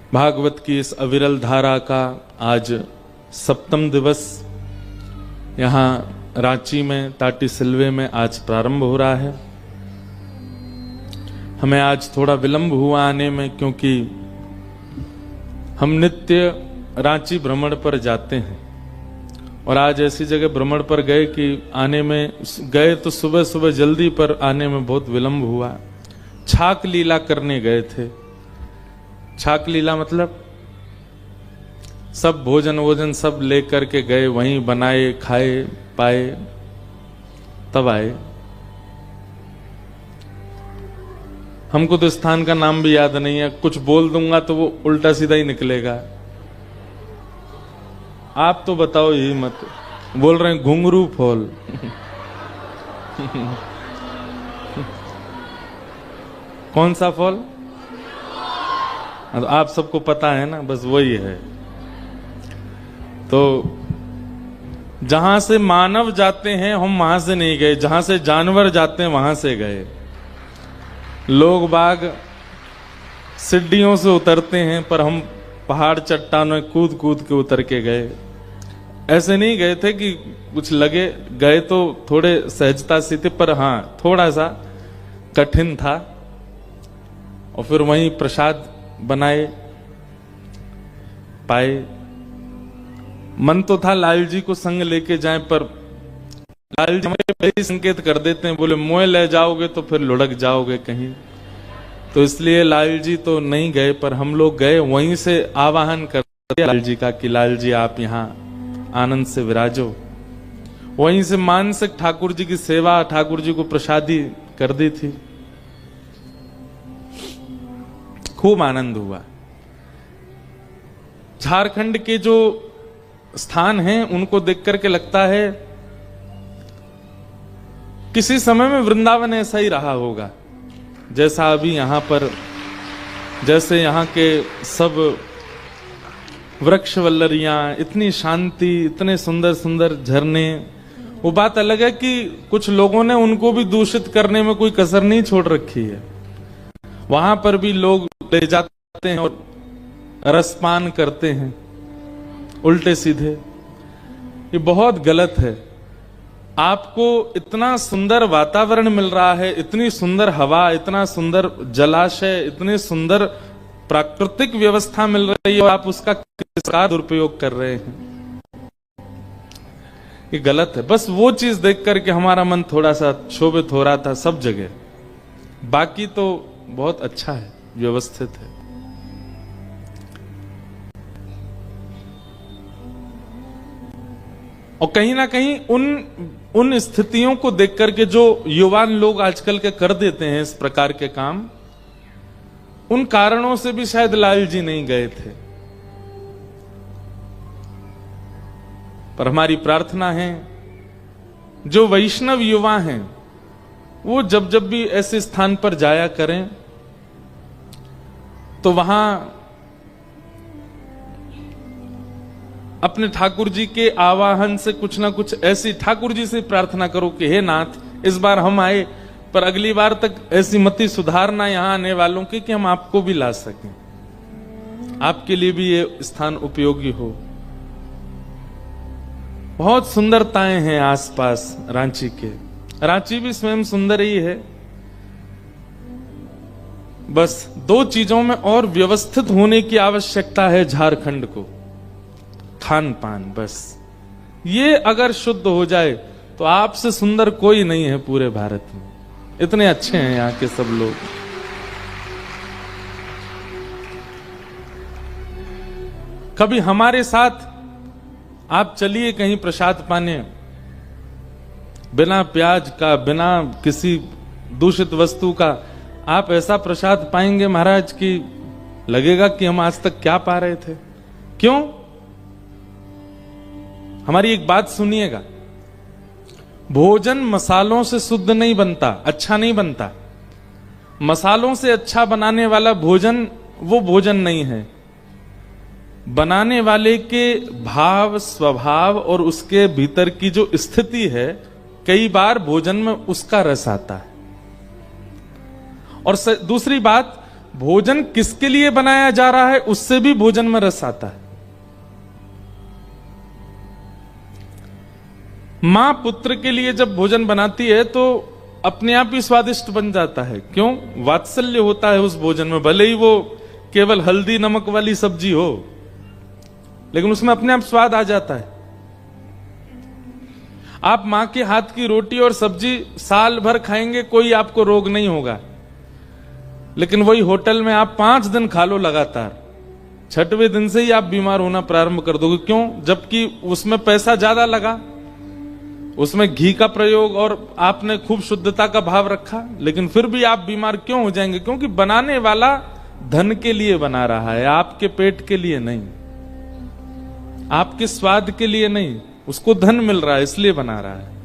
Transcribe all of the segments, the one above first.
भागवत की इस अविरल धारा का आज 7वां दिवस यहाँ रांची में टाटी सिलवे में आज प्रारंभ हो रहा है। हमें आज थोड़ा विलंब हुआ आने में, क्योंकि हम नित्य रांची भ्रमण पर जाते हैं और आज ऐसी जगह भ्रमण पर गए कि आने में गए तो सुबह सुबह जल्दी, पर आने में बहुत विलंब हुआ। छाक लीला करने गए थे। छाक लीला मतलब सब भोजन वोजन सब लेकर के गए, वहीं बनाए खाए पाए तब आए। हमको तो स्थान का नाम भी याद नहीं है, कुछ बोल दूंगा तो वो उल्टा सीधा ही निकलेगा। आप तो बताओ, यही मत बोल रहे हैं घुंघरू फॉल। कौन सा फॉल? आप सबको पता है ना, बस वही है। तो जहां से मानव जाते हैं हम वहां से नहीं गए, जहां से जानवर जाते हैं वहां से गए। लोग बाग सीढ़ियों से उतरते हैं, पर हम पहाड़ चट्टानों में कूद कूद के उतर के गए। ऐसे नहीं गए थे कि कुछ लगे, गए तो थोड़े सहजता से थे, पर हाँ थोड़ा सा कठिन था। और फिर वहीं प्रसाद बनाए पाए। मन तो था लाल जी को संग लेके जाएं, पर लाल जी हमें पहले ही संकेत कर देते हैं, बोले मोए ले जाओगे तो फिर लुढ़क जाओगे कहीं, तो इसलिए लाल जी तो नहीं गए। पर हम लोग गए, वहीं से आवाहन कर दिया लाल जी का कि लाल जी आप यहाँ आनंद से विराजो। वहीं से मानसिक ठाकुर जी की सेवा, ठाकुर जी को प्रसादी कर दी थी। खूब आनंद हुआ। झारखंड के जो स्थान हैं उनको देख करके लगता है किसी समय में वृंदावन ऐसा ही रहा होगा, जैसा अभी यहां पर, जैसे यहां के सब वृक्ष वल्लरियां, इतनी शांति, इतने सुंदर सुंदर झरने। वो बात अलग है कि कुछ लोगों ने उनको भी दूषित करने में कोई कसर नहीं छोड़ रखी है। वहां पर भी लोग ले जाते हैं और रसपान करते हैं उल्टे सीधे। ये बहुत गलत है। आपको इतना सुंदर वातावरण मिल रहा है, इतनी सुंदर हवा, इतना सुंदर जलाशय, इतनी सुंदर प्राकृतिक व्यवस्था मिल रही है और आप उसका किसका दुरुपयोग कर रहे हैं, ये गलत है। बस वो चीज देख करके हमारा मन थोड़ा सा क्षोभित हो रहा था सब जगह। बाकी तो बहुत अच्छा है, व्यवस्थित है। और कहीं ना कहीं उन स्थितियों को देख करके जो युवान लोग आजकल के कर देते हैं इस प्रकार के काम, उन कारणों से भी शायद लाल जी नहीं गए थे। पर हमारी प्रार्थना है जो वैष्णव युवा हैं वो जब जब भी ऐसे स्थान पर जाया करें तो वहां अपने ठाकुर जी के आवाहन से कुछ ना कुछ ऐसी ठाकुर जी से प्रार्थना करो कि हे नाथ, इस बार हम आए, पर अगली बार तक ऐसी मति सुधारना यहां आने वालों की कि हम आपको भी ला सकें, आपके लिए भी ये स्थान उपयोगी हो। बहुत सुंदरताएं हैं आसपास रांची के। रांची भी स्वयं सुंदर ही है। बस दो चीजों में और व्यवस्थित होने की आवश्यकता है झारखंड को, खान पान। बस ये अगर शुद्ध हो जाए तो आपसे सुंदर कोई नहीं है पूरे भारत में। इतने अच्छे हैं यहाँ के सब लोग। कभी हमारे साथ आप चलिए कहीं प्रसाद पाने, बिना प्याज का, बिना किसी दूषित वस्तु का आप ऐसा प्रसाद पाएंगे महाराज कि लगेगा कि हम आज तक क्या पा रहे थे। क्यों? हमारी एक बात सुनिएगा, भोजन मसालों से शुद्ध नहीं बनता, अच्छा नहीं बनता। मसालों से अच्छा बनाने वाला भोजन वो भोजन नहीं है। बनाने वाले के भाव, स्वभाव और उसके भीतर की जो स्थिति है, कई बार भोजन में उसका रस आता है। और दूसरी बात, भोजन किसके लिए बनाया जा रहा है उससे भी भोजन में रस आता है। मां पुत्र के लिए जब भोजन बनाती है तो अपने आप ही स्वादिष्ट बन जाता है। क्यों? वात्सल्य होता है उस भोजन में, भले ही वो केवल हल्दी नमक वाली सब्जी हो, लेकिन उसमें अपने आप स्वाद आ जाता है। आप मां के हाथ की रोटी और सब्जी साल भर खाएंगे, कोई आपको रोग नहीं होगा। लेकिन वही होटल में आप 5 दिन खा लो लगातार, 6वें दिन से ही आप बीमार होना प्रारंभ कर दोगे। क्यों? जबकि उसमें पैसा ज्यादा लगा, उसमें घी का प्रयोग और आपने खूब शुद्धता का भाव रखा, लेकिन फिर भी आप बीमार क्यों हो जाएंगे? क्योंकि बनाने वाला धन के लिए बना रहा है, आपके पेट के लिए नहीं, आपके स्वाद के लिए नहीं। उसको धन मिल रहा है इसलिए बना रहा है।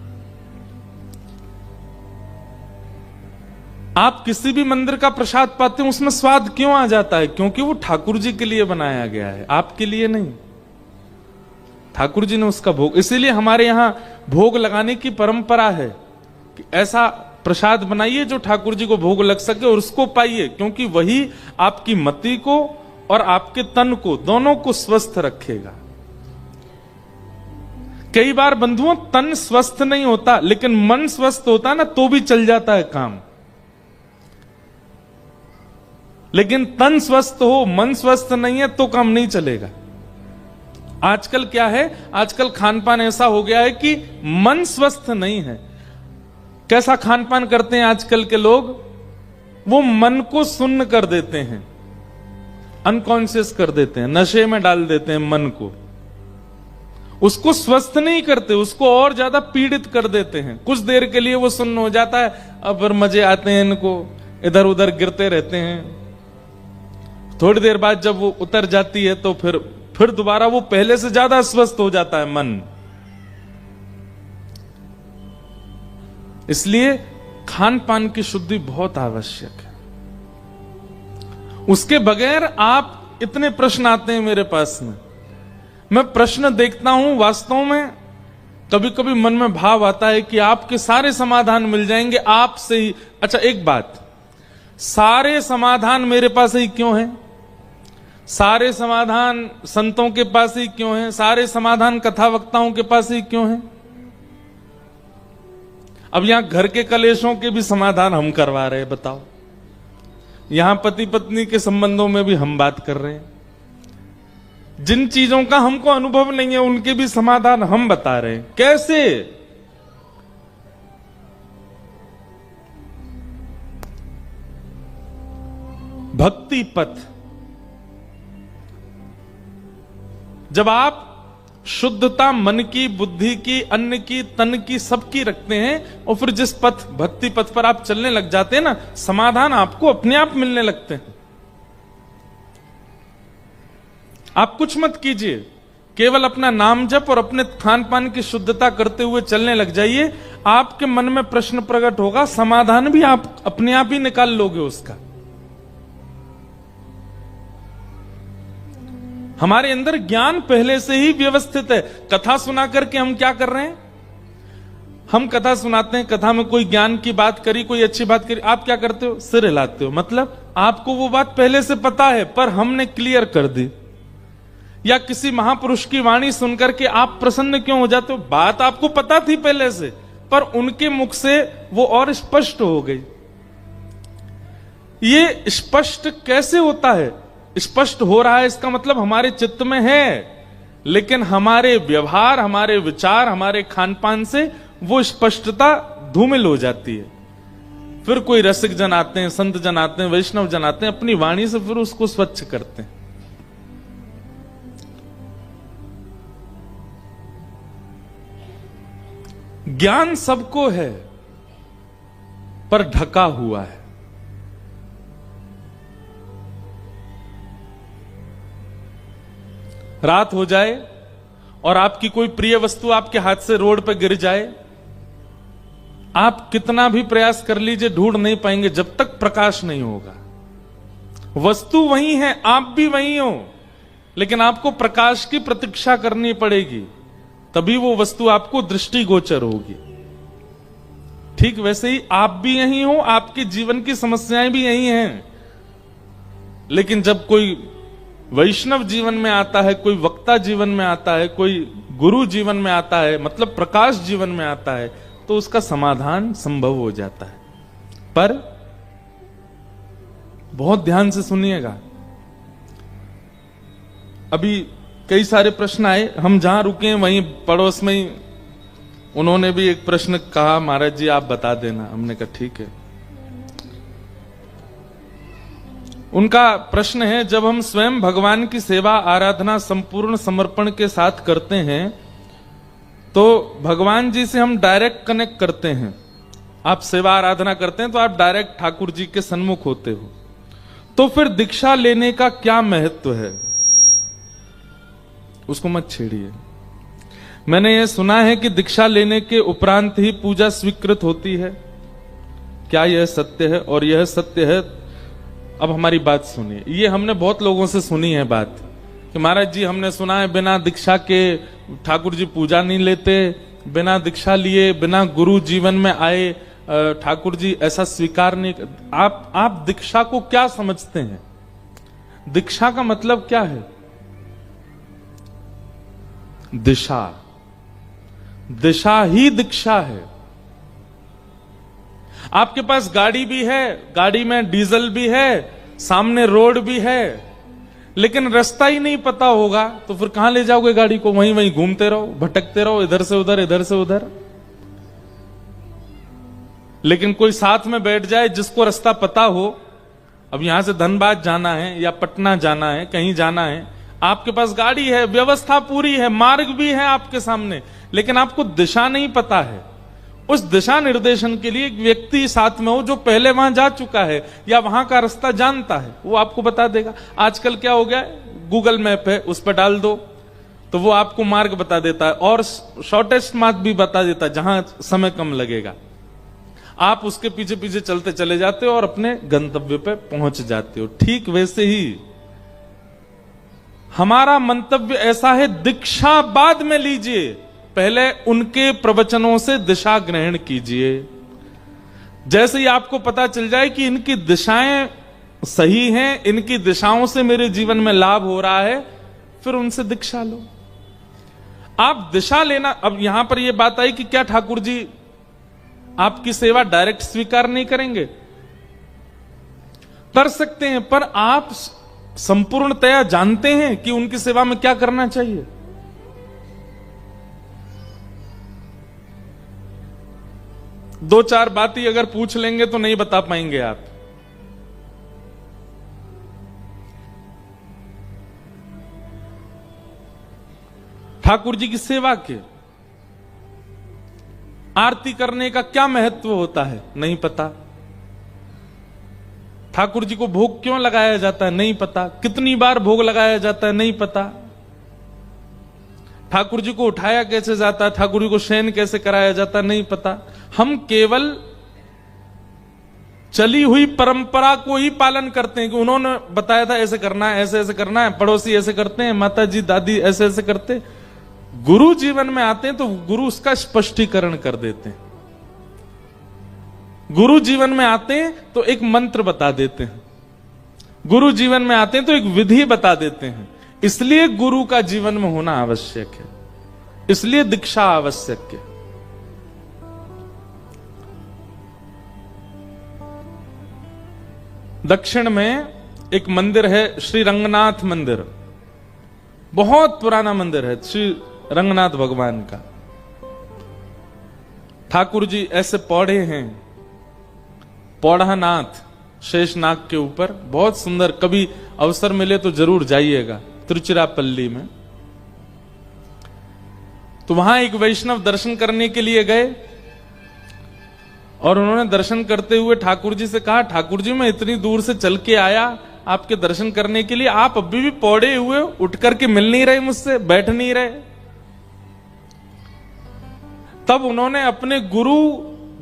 आप किसी भी मंदिर का प्रसाद पाते हैं, उसमें स्वाद क्यों आ जाता है? क्योंकि वो ठाकुर जी के लिए बनाया गया है, आपके लिए नहीं। ठाकुर जी ने उसका भोग, इसीलिए हमारे यहां भोग लगाने की परंपरा है कि ऐसा प्रसाद बनाइए जो ठाकुर जी को भोग लग सके और उसको पाइए, क्योंकि वही आपकी मति को और आपके तन को, दोनों को स्वस्थ रखेगा। कई बार बंधुओं तन स्वस्थ नहीं होता, लेकिन मन स्वस्थ होता ना तो भी चल जाता है काम। लेकिन तन स्वस्थ हो, मन स्वस्थ नहीं है तो काम नहीं चलेगा। आजकल क्या है? आजकल खान पान ऐसा हो गया है कि मन स्वस्थ नहीं है। कैसा खान पान करते हैं आजकल के लोग? वो मन को सुन्न कर देते हैं, अनकॉन्शियस कर देते हैं, नशे में डाल देते हैं मन को। उसको स्वस्थ नहीं करते, उसको और ज्यादा पीड़ित कर देते हैं। कुछ देर के लिए वो सुन्न हो जाता है, अब फिर मजे आते हैं इनको, इधर उधर गिरते रहते हैं। थोड़ी देर बाद जब वो उतर जाती है तो फिर दोबारा वो पहले से ज्यादा स्वस्थ हो जाता है मन। इसलिए खान पान की शुद्धि बहुत आवश्यक है। उसके बगैर आप, इतने प्रश्न आते हैं मेरे पास में, मैं प्रश्न देखता हूं, वास्तव में कभी कभी मन में भाव आता है कि आपके सारे समाधान मिल जाएंगे आपसे ही। अच्छा एक बात, सारे समाधान मेरे पास ही क्यों है? सारे समाधान संतों के पास ही क्यों है? सारे समाधान कथा वक्ताओं के पास ही क्यों है? अब यहां घर के कलेशों के भी समाधान हम करवा रहे हैं, बताओ। यहां पति पत्नी के संबंधों में भी हम बात कर रहे हैं। जिन चीजों का हमको अनुभव नहीं है उनके भी समाधान हम बता रहे हैं। कैसे? भक्ति पथ। जब आप शुद्धता मन की, बुद्धि की, अन्न की, तन की, सबकी रखते हैं और फिर जिस पथ, भक्ति पथ पर आप चलने लग जाते हैं ना, समाधान आपको अपने आप मिलने लगते हैं। आप कुछ मत कीजिए, केवल अपना नाम जप और अपने खान पान की शुद्धता करते हुए चलने लग जाइए। आपके मन में प्रश्न प्रकट होगा, समाधान भी आप अपने आप ही निकाल लोगे उसका। हमारे अंदर ज्ञान पहले से ही व्यवस्थित है। कथा सुना करके हम क्या कर रहे हैं? हम कथा सुनाते हैं, कथा में कोई ज्ञान की बात करी, कोई अच्छी बात करी, आप क्या करते हो? सिर हिलाते हो। मतलब आपको वो बात पहले से पता है पर हमने क्लियर कर दी। या किसी महापुरुष की वाणी सुनकर के आप प्रसन्न क्यों हो जाते हो? बात आपको पता थी पहले से, पर उनके मुख से वो और स्पष्ट हो गई। ये स्पष्ट कैसे होता है? स्पष्ट हो रहा है इसका मतलब हमारे चित्त में है, लेकिन हमारे व्यवहार, हमारे विचार, हमारे खान पान से वो स्पष्टता धूमिल हो जाती है। फिर कोई रसिक जन आते हैं, संत जन आते हैं, वैष्णव जन आते हैं, अपनी वाणी से फिर उसको स्वच्छ करते हैं। ज्ञान सबको है पर ढका हुआ है। रात हो जाए और आपकी कोई प्रिय वस्तु आपके हाथ से रोड पर गिर जाए, आप कितना भी प्रयास कर लीजिए ढूंढ नहीं पाएंगे जब तक प्रकाश नहीं होगा। वस्तु वही है, आप भी वही हो, लेकिन आपको प्रकाश की प्रतीक्षा करनी पड़ेगी, तभी वो वस्तु आपको दृष्टिगोचर होगी। ठीक वैसे ही आप भी यही हो, आपके जीवन की समस्याएं भी यही हैं। लेकिन जब कोई वैष्णव जीवन में आता है, कोई वक्ता जीवन में आता है, कोई गुरु जीवन में आता है, मतलब प्रकाश जीवन में आता है, तो उसका समाधान संभव हो जाता है। पर बहुत ध्यान से सुनिएगा, अभी कई सारे प्रश्न आए, हम जहां रुके हैं वहीं पड़ोस में ही उन्होंने भी एक प्रश्न कहा, महाराज जी आप बता देना। हमने कहा ठीक है। उनका प्रश्न है, जब हम स्वयं भगवान की सेवा आराधना संपूर्ण समर्पण के साथ करते हैं तो भगवान जी से हम डायरेक्ट कनेक्ट करते हैं। आप सेवा आराधना करते हैं तो आप डायरेक्ट ठाकुर जी के सन्मुख होते हो, तो फिर दीक्षा लेने का क्या महत्व है? उसको मत छेड़िए। मैंने ये सुना है कि दीक्षा लेने के उपरांत ही पूजा स्वीकृत होती है। क्या यह सत्य है? और यह सत्य है, अब हमारी बात सुनिए। ये हमने बहुत लोगों से सुनी है बात कि महाराज जी हमने सुना है बिना दीक्षा के ठाकुर जी पूजा नहीं लेते, बिना दीक्षा लिए, बिना गुरु जीवन में आए ठाकुर जी ऐसा स्वीकार नहीं। आप दीक्षा को क्या समझते हैं? दीक्षा का मतलब क्या है? दिशा, दिशा ही दीक्षा है। आपके पास गाड़ी भी है, गाड़ी में डीजल भी है, सामने रोड भी है, लेकिन रास्ता ही नहीं पता होगा तो फिर कहां ले जाओगे गाड़ी को? वहीं वहीं घूमते रहो, भटकते रहो, इधर से उधर, इधर से उधर। लेकिन कोई साथ में बैठ जाए जिसको रास्ता पता हो, अब यहां से धनबाद जाना है या पटना जाना है, कहीं जाना है, आपके पास गाड़ी है, व्यवस्था पूरी है, मार्ग भी है आपके सामने, लेकिन आपको दिशा नहीं पता है। उस दिशा निर्देशन के लिए एक व्यक्ति साथ में हो जो पहले वहां जा चुका है या वहां का रास्ता जानता है, वो आपको बता देगा। आजकल क्या हो गया, गूगल मैप है, उस पर डाल दो तो वो आपको मार्ग बता देता है और शॉर्टेस्ट मार्ग भी बता देता है जहां समय कम लगेगा। आप उसके पीछे पीछे चलते चले जाते हो और अपने गंतव्य पे पहुंच जाते हो। ठीक वैसे ही हमारा मंतव्य ऐसा है, दीक्षा बाद में लीजिए, पहले उनके प्रवचनों से दिशा ग्रहण कीजिए। जैसे ही आपको पता चल जाए कि इनकी दिशाएं सही हैं, इनकी दिशाओं से मेरे जीवन में लाभ हो रहा है, फिर उनसे दीक्षा लो। आप दिशा लेना, अब यहां पर यह बात आई कि क्या ठाकुर जी आपकी सेवा डायरेक्ट स्वीकार नहीं करेंगे? कर सकते हैं, पर आप संपूर्णतया जानते हैं कि उनकी सेवा में क्या करना चाहिए? दो चार बातें अगर पूछ लेंगे तो नहीं बता पाएंगे आप। ठाकुर जी की सेवा के आरती करने का क्या महत्व होता है? नहीं पता। ठाकुर जी को भोग क्यों लगाया जाता है? नहीं पता। कितनी बार भोग लगाया जाता है? नहीं पता। ठाकुर जी को उठाया कैसे जाता है? ठाकुर जी को शयन कैसे कराया जाता है? नहीं पता। हम केवल चली हुई परंपरा को ही पालन करते हैं कि उन्होंने बताया था ऐसे करना है, ऐसे ऐसे करना है, पड़ोसी ऐसे करते हैं, माता जी दादी ऐसे ऐसे करते। गुरु जीवन में आते हैं तो गुरु उसका स्पष्टीकरण कर देते हैं। गुरु जीवन में आते हैं तो एक मंत्र बता देते हैं, गुरु जीवन में आते हैं तो एक विधि बता देते हैं। इसलिए गुरु का जीवन में होना आवश्यक है, इसलिए दीक्षा आवश्यक है। दक्षिण में एक मंदिर है, श्री रंगनाथ मंदिर, बहुत पुराना मंदिर है, श्री रंगनाथ भगवान का। ठाकुर जी ऐसे पौड़े हैं, पौड़ानाथ शेषनाग के ऊपर, बहुत सुंदर। कभी अवसर मिले तो जरूर जाइएगा, तिरुचिरापल्ली में। तो वहां एक वैष्णव दर्शन करने के लिए गए और उन्होंने दर्शन करते हुए ठाकुर जी से कहा, ठाकुर जी मैं इतनी दूर से चल के आया आपके दर्शन करने के लिए, आप अभी भी पौड़े हुए उठ करके मिल नहीं रहे मुझसे, बैठ नहीं रहे। तब उन्होंने अपने गुरु,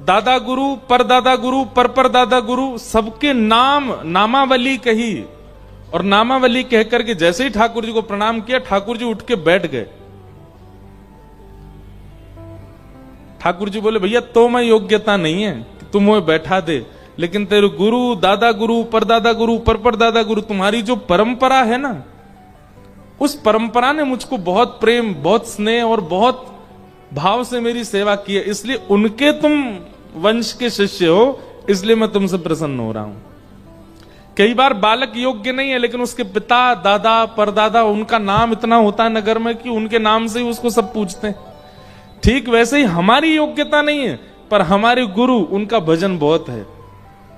दादा गुरु, परदादा गुरु, परदादा गुरु सबके नाम, नामावली कही, और नामावली कहकर के जैसे ही ठाकुर जी को प्रणाम किया, ठाकुर जी उठ के बैठ गए। ठाकुर जी बोले, भैया तो मैं योग्यता नहीं है कि तुम वो बैठा दे, लेकिन तेरे गुरु, दादा गुरु, परदादा गुरु, परदादा गुरु, तुम्हारी जो परंपरा है ना, उस परंपरा ने मुझको बहुत प्रेम, बहुत स्नेह और बहुत भाव से मेरी सेवा की है, इसलिए उनके तुम वंश के शिष्य हो, इसलिए मैं तुमसे प्रसन्न हो रहा हूं। कई बार बालक योग्य नहीं है, लेकिन उसके पिता, दादा, परदादा, उनका नाम इतना होता है नगर में कि उनके नाम से ही उसको सब पूछते हैं। ठीक वैसे ही हमारी योग्यता नहीं है, पर हमारे गुरु, उनका भजन बहुत है,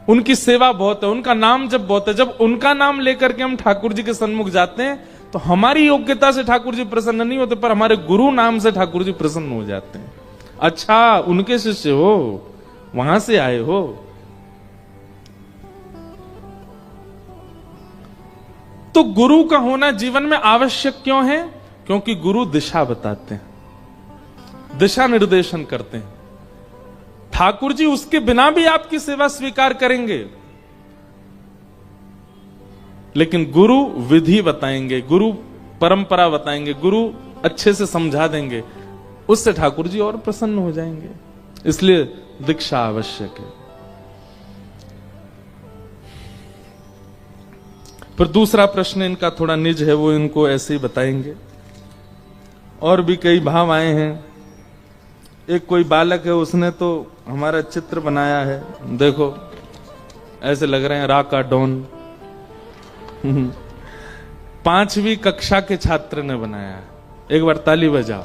उनकी सेवा बहुत है, उनका नाम जब बहुत है, जब उनका नाम लेकर के हम ठाकुर जी के सन्मुख जाते हैं तो हमारी योग्यता से ठाकुर जी प्रसन्न नहीं होते, पर हमारे गुरु नाम से ठाकुर जी प्रसन्न हो जाते हैं। अच्छा, उनके शिष्य हो, वहां से आए हो। तो गुरु का होना जीवन में आवश्यक क्यों है? क्योंकि गुरु दिशा बताते हैं, दिशा निर्देशन करते हैं। ठाकुर जी उसके बिना भी आपकी सेवा स्वीकार करेंगे, लेकिन गुरु विधि बताएंगे, गुरु परंपरा बताएंगे, गुरु अच्छे से समझा देंगे, उससे ठाकुर जी और प्रसन्न हो जाएंगे। इसलिए दीक्षा आवश्यक है। फिर दूसरा प्रश्न इनका थोड़ा निज है, वो इनको ऐसे ही बताएंगे। और भी कई भाव आए हैं। एक कोई बालक है, उसने तो हमारा चित्र बनाया है, देखो ऐसे लग रहे हैं राका डॉन। 5वीं कक्षा के छात्र ने बनाया है। एक बार ताली बजाओ।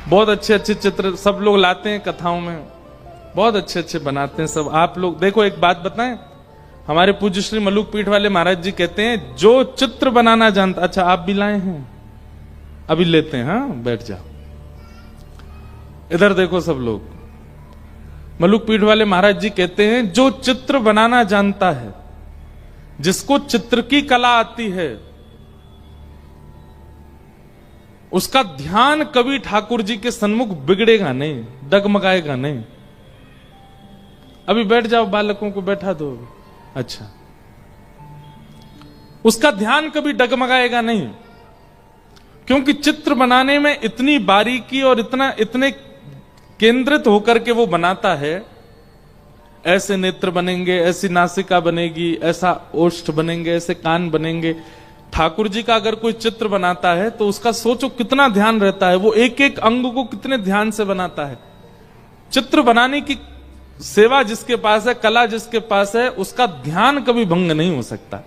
बहुत अच्छे अच्छे चित्र सब लोग लाते हैं कथाओं में, बहुत अच्छे अच्छे बनाते हैं सब। आप लोग देखो, एक बात बताएं, हमारे पूज्य श्री मलुक पीठ वाले महाराज जी कहते हैं जो चित्र बनाना जानता। अच्छा, आप भी लाए हैं? अभी लेते हैं। हाँ, बैठ जाओ। इधर देखो सब लोग। मलुक पीठ वाले महाराज जी कहते हैं जो चित्र बनाना जानता है, जिसको चित्र की कला आती है, उसका ध्यान कभी ठाकुर जी के सन्मुख बिगड़ेगा नहीं, डगमगाएगा नहीं। अभी बैठ जाओ, बालकों को बैठा दो। अच्छा, उसका ध्यान कभी डगमगाएगा नहीं, क्योंकि चित्र बनाने में इतनी बारीकी और इतने केंद्रित होकर के वो बनाता है। ऐसे नेत्र बनेंगे, ऐसी नासिका बनेगी, ऐसा ओष्ठ बनेंगे, ऐसे कान बनेंगे। ठाकुर जी का अगर कोई चित्र बनाता है तो उसका सोचो कितना ध्यान रहता है, वो एक एक अंग को कितने ध्यान से बनाता है। चित्र बनाने की सेवा जिसके पास है, कला जिसके पास है, उसका ध्यान कभी भंग नहीं हो सकता।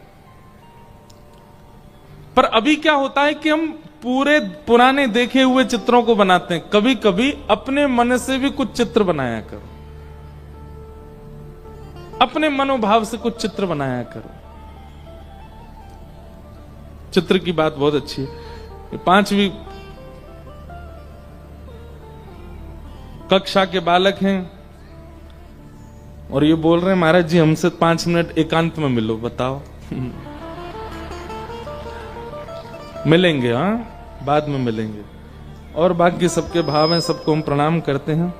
पर अभी क्या होता है कि हम पूरे पुराने देखे हुए चित्रों को बनाते हैं। कभी कभी अपने मन से भी कुछ चित्र बनाया करो, अपने मनोभाव से कुछ चित्र बनाया करो। चित्र की बात बहुत अच्छी है। 5वीं कक्षा के बालक हैं और ये बोल रहे हैं महाराज जी हमसे 5 मिनट एकांत में मिलो। बताओ। मिलेंगे, हाँ, बाद में मिलेंगे। और बाकी सबके भाव हैं, सबको हम प्रणाम करते हैं।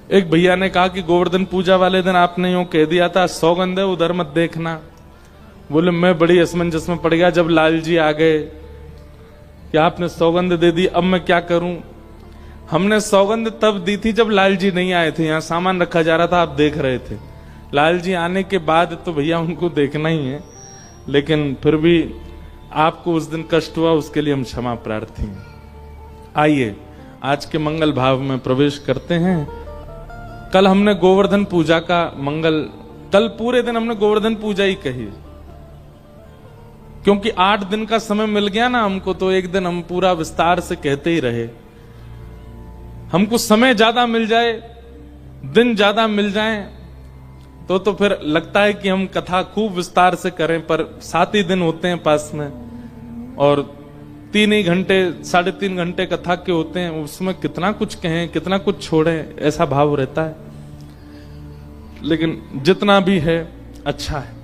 एक भैया ने कहा कि गोवर्धन पूजा वाले दिन आपने यूं कह दिया था सौगंध है उधर मत देखना। बोले मैं बड़ी असमंजस में पड़ गया जब लाल जी आ गए कि आपने सौगंध दे दी, अब मैं क्या करूं। हमने सौगंध तब दी थी जब लाल जी नहीं आए थे, यहां सामान रखा जा रहा था, आप देख रहे थे। लाल जी आने के बाद तो भैया उनको देखना ही है, लेकिन फिर भी आपको उस दिन कष्ट हुआ, उसके लिए हम क्षमा प्रार्थी हैं। आइए आज के मंगल भाव में प्रवेश करते हैं। कल हमने गोवर्धन पूजा का मंगल, कल पूरे दिन हमने गोवर्धन पूजा ही कही, क्योंकि 8 दिन का समय मिल गया ना हमको, तो एक दिन हम पूरा विस्तार से कहते ही रहे। हमको समय ज्यादा मिल जाए, दिन ज्यादा मिल जाए तो फिर लगता है कि हम कथा खूब विस्तार से करें, पर 7 ही दिन होते हैं पास में और 3 ही घंटे 3.5 घंटे कथा के होते हैं, उसमें कितना कुछ कहें कितना कुछ छोड़ें, ऐसा भाव रहता है। लेकिन जितना भी है अच्छा है।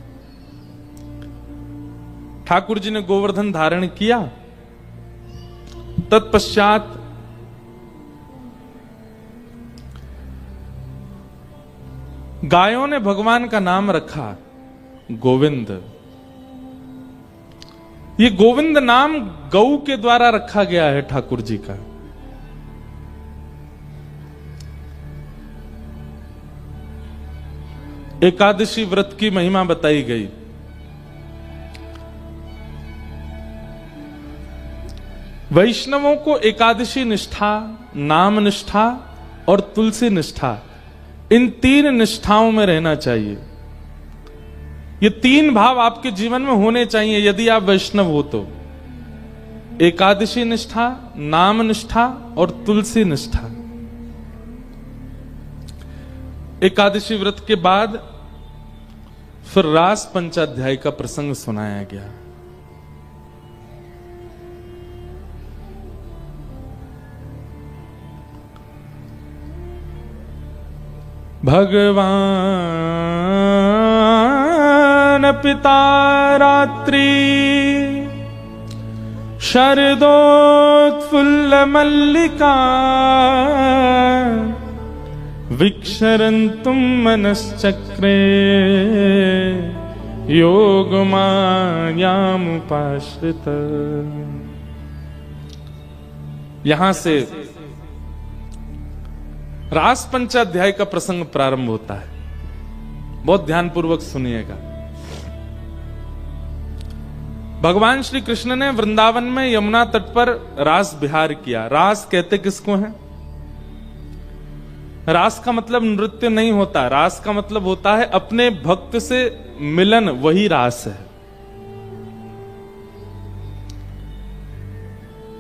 ठाकुर जी ने गोवर्धन धारण किया। तत्पश्चात गायों ने भगवान का नाम रखा गोविंद। ये गोविंद नाम गौ के द्वारा रखा गया है ठाकुर जी का। एकादशी व्रत की महिमा बताई गई। वैष्णवों को एकादशी निष्ठा, नाम निष्ठा और तुलसी निष्ठा, इन 3 निष्ठाओं में रहना चाहिए। ये 3 भाव आपके जीवन में होने चाहिए यदि आप वैष्णव हो तो। एकादशी निष्ठा, नाम निष्ठा और तुलसी निष्ठा। एकादशी व्रत के बाद फिर रास पंचाध्याय का प्रसंग सुनाया गया। भगवान पिता रात्रि शरदोत्फुल्ल मल्लिका विक्षरन्तुं मनश्चक्रे योगमायामुपाश्रित। यहां से रास पंचाध्याय का प्रसंग प्रारंभ होता है। बहुत ध्यानपूर्वक सुनिएगा। भगवान श्री कृष्ण ने वृंदावन में यमुना तट पर रास विहार किया। रास कहते किसको हैं? रास का मतलब नृत्य नहीं होता। रास का मतलब होता है अपने भक्त से मिलन, वही रास है।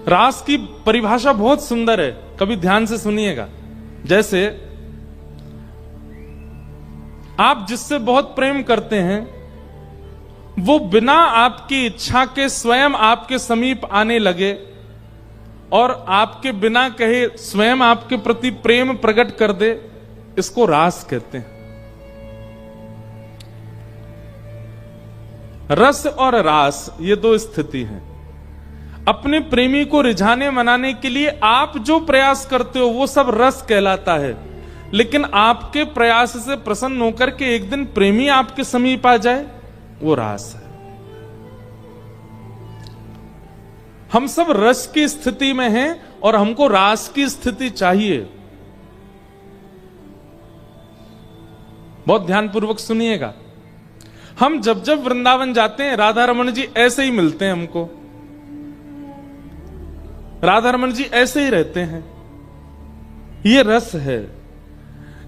रास की परिभाषा बहुत सुंदर है, कभी ध्यान से सुनिएगा। जैसे आप जिससे बहुत प्रेम करते हैं, वो बिना आपकी इच्छा के स्वयं आपके समीप आने लगे और आपके बिना कहे स्वयं आपके प्रति प्रेम प्रकट कर दे, इसको रास कहते हैं। रस और रास ये 2 स्थिति हैं। अपने प्रेमी को रिझाने मनाने के लिए आप जो प्रयास करते हो वो सब रस कहलाता है, लेकिन आपके प्रयास से प्रसन्न होकर के एक दिन प्रेमी आपके समीप आ जाए, वो रास है। हम सब रस की स्थिति में हैं और हमको रास की स्थिति चाहिए। बहुत ध्यानपूर्वक सुनिएगा। हम जब जब वृंदावन जाते हैं, राधा रमन जी ऐसे ही मिलते हैं हमको। राधा रमन जी ऐसे ही रहते हैं, ये रस है।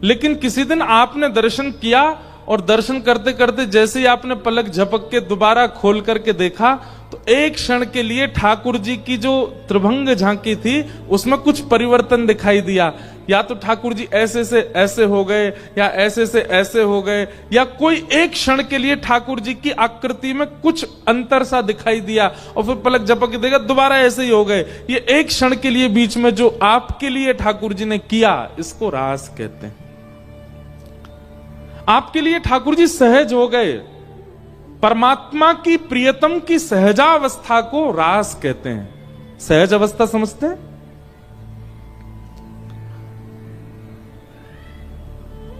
लेकिन किसी दिन आपने दर्शन किया और दर्शन करते करते जैसे ही आपने पलक झपक के दोबारा खोल करके देखा, तो एक क्षण के लिए ठाकुर जी की जो त्रिभंग झांकी थी उसमें कुछ परिवर्तन दिखाई दिया। या तो ठाकुर जी ऐसे से ऐसे हो गए, या ऐसे से ऐसे हो गए, या कोई एक क्षण के लिए ठाकुर जी की आकृति में कुछ अंतर सा दिखाई दिया और फिर पलक झपक के देखा दोबारा ऐसे ही हो गए। ये एक क्षण के लिए बीच में जो आपके लिए ठाकुर जी ने किया, इसको रास कहते हैं। आपके लिए ठाकुर जी सहज हो गए। परमात्मा की प्रियतम की सहजावस्था को रास कहते हैं। सहज अवस्था समझते हैं?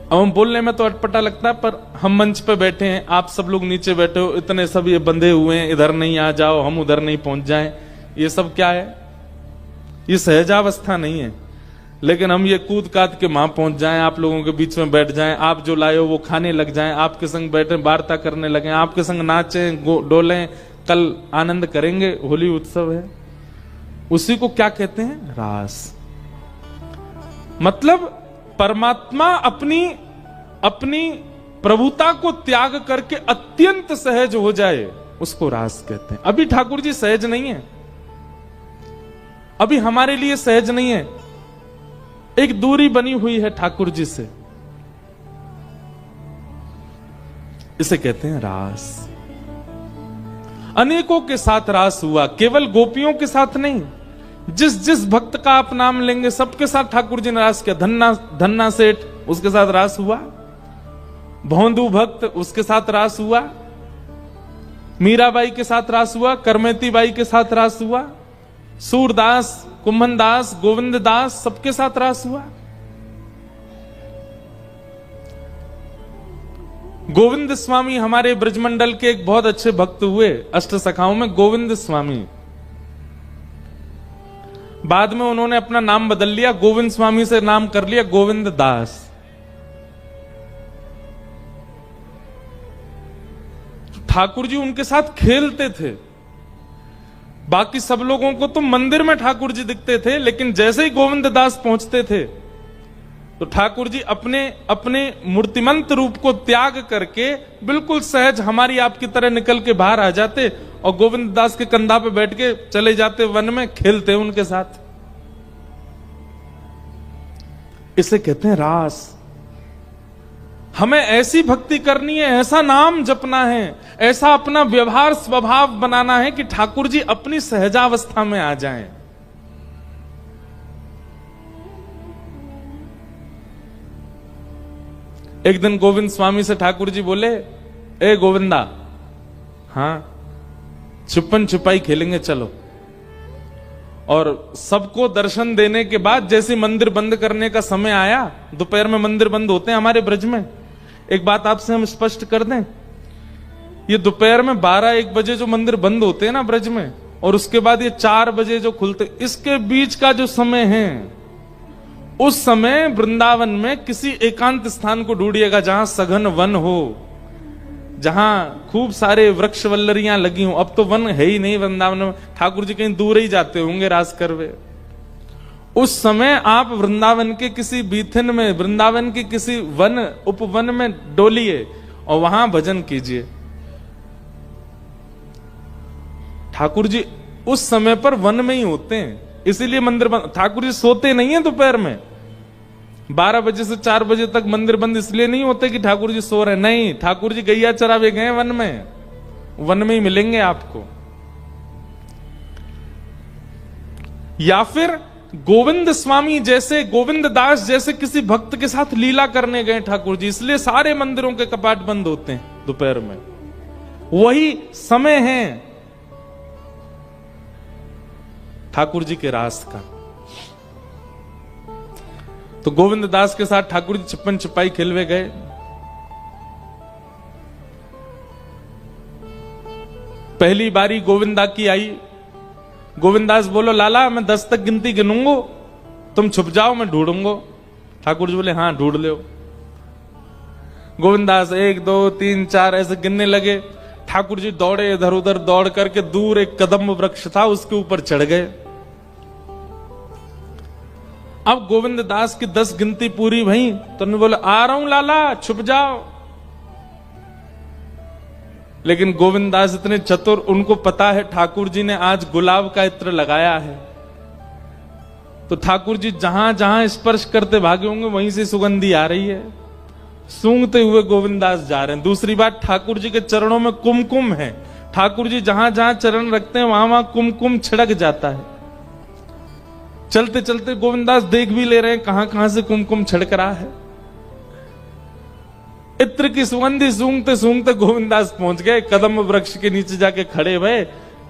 अब हम बोलने में तो अटपटा लगता है, पर हम मंच पे बैठे हैं, आप सब लोग नीचे बैठे हो, इतने सब ये बंधे हुए हैं, इधर नहीं आ जाओ, हम उधर नहीं पहुंच जाएं, ये सब क्या है? ये सहजावस्था नहीं है। लेकिन हम ये कूद काद के वहां पहुंच जाएं, आप लोगों के बीच में बैठ जाएं, आप जो लाए हो वो खाने लग जाएं, आपके संग बैठे वार्ता करने लगे, आपके संग नाचें डोलें, कल आनंद करेंगे, होली उत्सव है। उसी को क्या कहते हैं? रास। मतलब परमात्मा अपनी प्रभुता को त्याग करके अत्यंत सहज हो जाए, उसको रास कहते हैं। अभी ठाकुर जी सहज नहीं है, अभी हमारे लिए सहज नहीं है। एक दूरी बनी हुई है ठाकुर जी से, इसे कहते हैं रास। अनेकों के साथ रास हुआ, केवल गोपियों के साथ नहीं। जिस जिस भक्त का आप नाम लेंगे सबके साथ ठाकुर जी ने रास किया। धन्ना सेठ, उसके साथ रास हुआ। भौंदू भक्त, उसके साथ रास हुआ। मीराबाई के साथ रास हुआ, करमेती बाई के साथ रास हुआ, सूरदास, कुंभनदास, गोविंददास, सबके साथ रास हुआ। गोविंद स्वामी हमारे ब्रजमंडल के एक बहुत अच्छे भक्त हुए, अष्ट सखाओं में गोविंद स्वामी। बाद में उन्होंने अपना नाम बदल लिया, गोविंद स्वामी से नाम कर लिया गोविंद दास। ठाकुर जी उनके साथ खेलते थे। बाकी सब लोगों को तो मंदिर में ठाकुर जी दिखते थे, लेकिन जैसे ही गोविंद दास पहुंचते थे तो ठाकुर जी अपने अपने मूर्तिमंत रूप को त्याग करके बिल्कुल सहज हमारी आपकी तरह निकल के बाहर आ जाते और गोविंद दास के कंधा पे बैठ के चले जाते वन में, खेलते उनके साथ। इसे कहते हैं रास। हमें ऐसी भक्ति करनी है, ऐसा नाम जपना है, ऐसा अपना व्यवहार स्वभाव बनाना है कि ठाकुर जी अपनी सहजावस्था में आ जाएं। एक दिन गोविंद स्वामी से ठाकुर जी बोले, ए गोविंदा, हाँ छुपन छुपाई खेलेंगे चलो। और सबको दर्शन देने के बाद जैसे मंदिर बंद करने का समय आया, दोपहर में मंदिर बंद होते हैं हमारे ब्रज में। एक बात आपसे हम स्पष्ट कर दें, ये दोपहर में 12-1 बजे जो मंदिर बंद होते हैं ना ब्रज में, और उसके बाद ये 4 बजे जो खुलते, इसके बीच का जो समय है, उस समय वृंदावन में किसी एकांत स्थान को ढूंढिएगा जहां सघन वन हो, जहां खूब सारे वृक्ष वल्लरियां लगी हो। अब तो वन है ही नहीं वृंदावन में, ठाकुर जी कहीं दूर ही जाते होंगे रास करवे। उस समय आप वृंदावन के किसी बीथिन में, वृंदावन के किसी वन उपवन में डोलिए और वहां भजन कीजिए। ठाकुर जी उस समय पर वन में ही होते हैं, इसीलिए मंदिर बंद। ठाकुर जी सोते नहीं है दोपहर में, 12 बजे से 4 बजे तक मंदिर बंद इसलिए नहीं होते कि ठाकुर जी सो रहे, नहीं, ठाकुर जी गैया चरावे गए वन में, वन में ही मिलेंगे आपको। या फिर गोविंद स्वामी जैसे, गोविंद दास जैसे किसी भक्त के साथ लीला करने गए ठाकुर जी, इसलिए सारे मंदिरों के कपाट बंद होते हैं दोपहर में। वही समय है ठाकुर जी के रास का। तो गोविंद दास के साथ ठाकुर जी छप्पन छुपाई खेलवे गए। पहली बारी गोविंदा की आई। गोविंदास बोलो, लाला मैं 10 तक गिनती गिनूंगो, तुम छुप जाओ, मैं ढूंढूंगो। ठाकुर जी बोले, हाँ ढूंढ लो। गोविंदास 1 2 3 4 ऐसे गिनने लगे। ठाकुर जी दौड़े, इधर उधर दौड़ करके दूर एक कदम्ब वृक्ष था, उसके ऊपर चढ़ गए। अब गोविंद दास की 10 गिनती पूरी भई तो उन्होंने बोला, आ रहा हूं लाला, छुप जाओ। लेकिन गोविंद दास इतने चतुर, उनको पता है ठाकुर जी ने आज गुलाब का इत्र लगाया है, तो ठाकुर जी जहां जहां स्पर्श करते भागे होंगे वहीं से सुगंधी आ रही है। सूंघते हुए गोविंद दास जा रहे हैं। दूसरी बात, ठाकुर जी के चरणों में कुमकुम है। ठाकुर जी जहां जहां चरण रखते हैं वहां वहां कुमकुम छिड़क जाता है। चलते चलते गोविंदास देख भी ले रहे हैं कहां कहां से कुमकुम छिड़क रहा है। इत्र की सुगंधी सूंघते सूंघते गोविंदास पहुंच गए, कदम वृक्ष के नीचे जाके खड़े भये।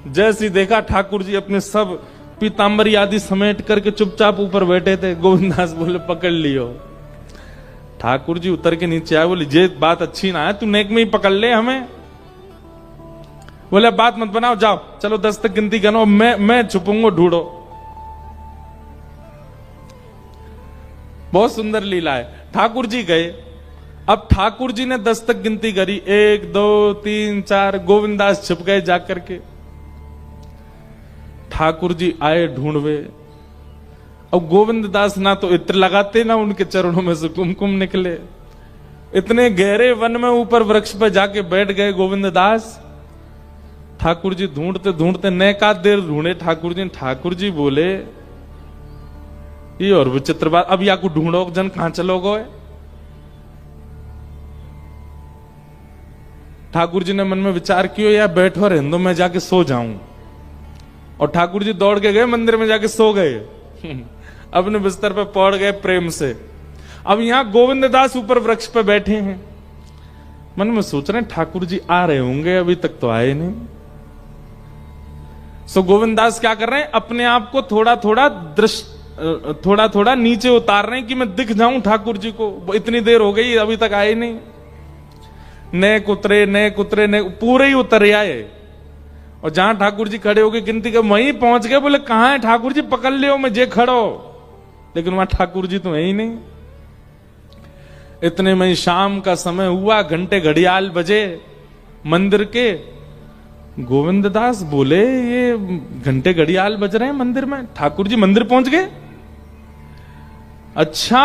जैसी देखा ठाकुर जी अपने सब पीतांबरी आदि समेट करके चुपचाप ऊपर बैठे थे। गोविंदास बोले, पकड़ लियो। ठाकुर जी उतर के नीचे आए, बोले, ये बात अच्छी ना है, तू नेक में ही पकड़ ले हमें। बोले, बात मत बनाओ, जाओ चलो 10 तक गिनती गिनो, मैं छुपूंगा, ढूंढो। बहुत सुंदर लीला है। ठाकुर जी गए। अब ठाकुर जी ने 10 तक गिनती करी, 1 2 3 4। गोविंदास छिप गए जाकर के। ठाकुर जी आए ढूंढवे। अब गोविंद दास ना तो इत्र लगाते, ना उनके चरणों में से कुमकुम निकले। इतने गहरे वन में ऊपर वृक्ष पर जाके बैठ गए गोविंद दास। ठाकुर जी ढूंढते ढूंढते नैका देर ढूंढे ठाकुर जी। ठाकुर जी बोले, ये और विचित्र बात, अब या को ढूंढो जन, कहां चलोगे? ठाकुर जी ने मन में विचार किया, या बैठो रहने, मैं जाके सो जाऊं। और ठाकुर जी दौड़ के गए मंदिर में, जाके सो गए। अपने बिस्तर पे पड़ गए प्रेम से। अब यहां गोविंद दास ऊपर वृक्ष पे बैठे हैं। मन में सोच रहे हैं ठाकुर जी आ रहे होंगे, अभी तक तो आए नहीं। सो गोविंददास क्या कर रहे हैं, अपने आप को थोड़ा थोड़ा नीचे उतार रहे हैं कि मैं दिख जाऊं ठाकुर जी को। इतनी देर हो गई अभी तक आए नहीं। नेक उतरे पूरे ही उतर आए, और जहां ठाकुर जी खड़े हो गए गिनती के वहीं पहुंच गए। बोले कहां है ठाकुर जी, पकड़ लियो मैं जे खड़ो, लेकिन वहां ठाकुर जी तो है ही नहीं। इतने में शाम का समय हुआ, घंटे घड़ियाल बजे मंदिर के। गोविंददास बोले ये घंटे घड़ियाल बज रहे हैं मंदिर में, ठाकुर जी मंदिर पहुंच गए। अच्छा,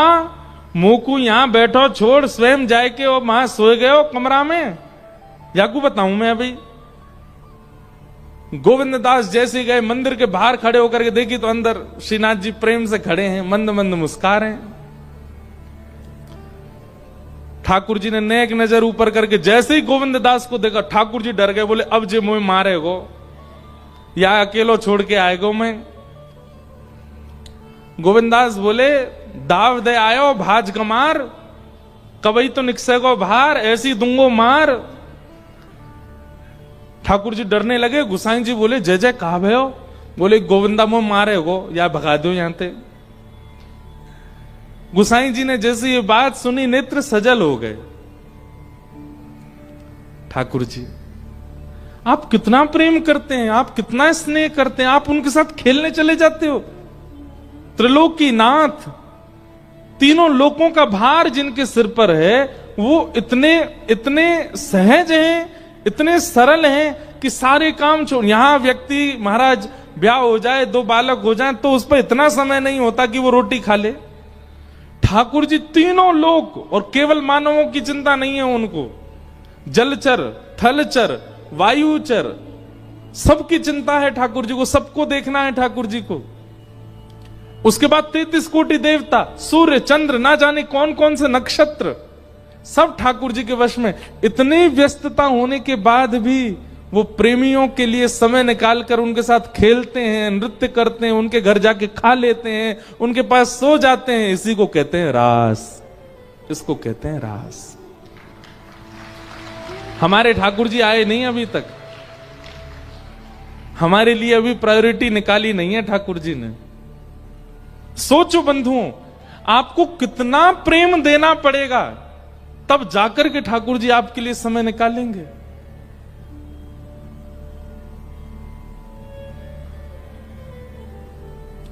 मोकू यहां बैठो छोड़, स्वयं जाए के और वहां सोए गए हो कमरा में, याकू बताऊं मैं अभी। गोविंददास जैसे गए मंदिर के बाहर खड़े होकर के देखी तो अंदर श्रीनाथ जी प्रेम से खड़े हैं, मंद मंद मुस्कुरा रहे हैं। ठाकुर जी ने नेक नजर ऊपर करके जैसे ही गोविंददास को देखा, ठाकुर जी डर गए। बोले अब जे मुझे मारेगो या अकेलो छोड़ के आएगो मैं। गोविंददास बोले दाव दे आयो भाज कमार, कबई तो निकसेगो बाहर, ऐसी दूंगो मार। ठाकुर जी डरने लगे। गुसाई जी बोले जय जय कहा भयो। बोले गोविंदा मुझे मारेगो या भगा दो यहां से। गुसाई जी ने जैसे ये बात सुनी नेत्र सजल हो गए। ठाकुर जी आप कितना प्रेम करते हैं, आप कितना स्नेह करते हैं, आप उनके साथ खेलने चले जाते हो। त्रिलोकीनाथ, तीनों लोकों का भार जिनके सिर पर है, वो इतने सहज हैं, इतने सरल हैं कि सारे काम छोड़। यहां व्यक्ति महाराज ब्याह हो जाए, 2 बालक हो जाए तो उस पर इतना समय नहीं होता कि वो रोटी खा ले। ठाकुर जी तीनों लोक, और केवल मानवों की चिंता नहीं है उनको, जलचर, थलचर, वायुचर, सबकी चिंता है ठाकुर जी को, सबको देखना है ठाकुर जी को। उसके बाद 33 कोटि देवता, सूर्य चंद्र, ना जाने कौन कौन से नक्षत्र, सब ठाकुर जी के वश में। इतनी व्यस्तता होने के बाद भी वो प्रेमियों के लिए समय निकालकर उनके साथ खेलते हैं, नृत्य करते हैं, उनके घर जाके खा लेते हैं, उनके पास सो जाते हैं। इसी को कहते हैं रास, इसको कहते हैं रास। हमारे ठाकुर जी आए नहीं अभी तक, हमारे लिए अभी प्रायोरिटी निकाली नहीं है ठाकुर जी ने। सोचो बंधुओं, आपको कितना प्रेम देना पड़ेगा तब जाकर के ठाकुर जी आपके लिए समय निकालेंगे।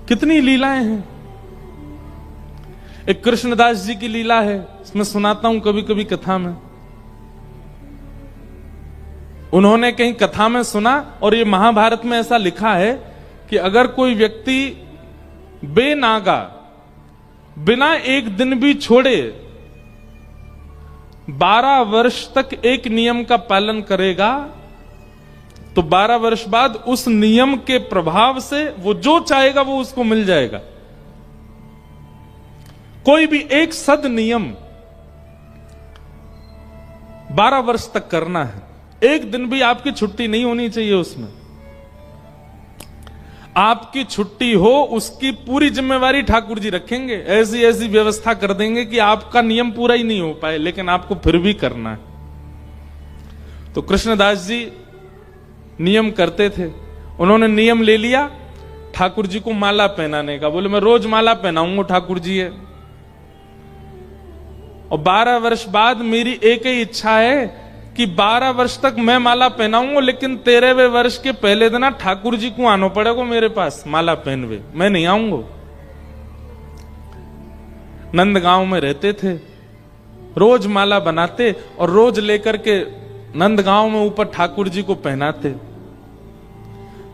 कितनी लीलाएं हैं। एक कृष्णदास जी की लीला है, इसमें सुनाता हूं कभी कभी कथा में। उन्होंने कहीं कथा में सुना, और ये महाभारत में ऐसा लिखा है कि अगर कोई व्यक्ति बेनागा बिना एक दिन भी छोड़े 12 वर्ष तक एक नियम का पालन करेगा, तो 12 वर्ष बाद उस नियम के प्रभाव से वो जो चाहेगा वो उसको मिल जाएगा। कोई भी एक सद नियम 12 वर्ष तक करना है, एक दिन भी आपकी छुट्टी नहीं होनी चाहिए उसमें। आपकी छुट्टी हो उसकी पूरी जिम्मेवारी ठाकुर जी रखेंगे। ऐसी ऐसी व्यवस्था कर देंगे कि आपका नियम पूरा ही नहीं हो पाए, लेकिन आपको फिर भी करना है। तो कृष्णदास जी नियम करते थे। उन्होंने नियम ले लिया ठाकुर जी को माला पहनाने का। बोले मैं रोज माला पहनाऊंगा ठाकुर जी है, और 12 वर्ष बाद मेरी एक ही इच्छा है कि 12 वर्ष तक मैं माला पहनाऊंगा, लेकिन 13वें वर्ष के पहले दिन ठाकुर जी को आना पड़ेगा मेरे पास माला पहनवे, मैं नहीं आऊंगा। नंदगांव में रहते थे, रोज माला बनाते और रोज लेकर के नंदगांव में ऊपर ठाकुर जी को पहनाते।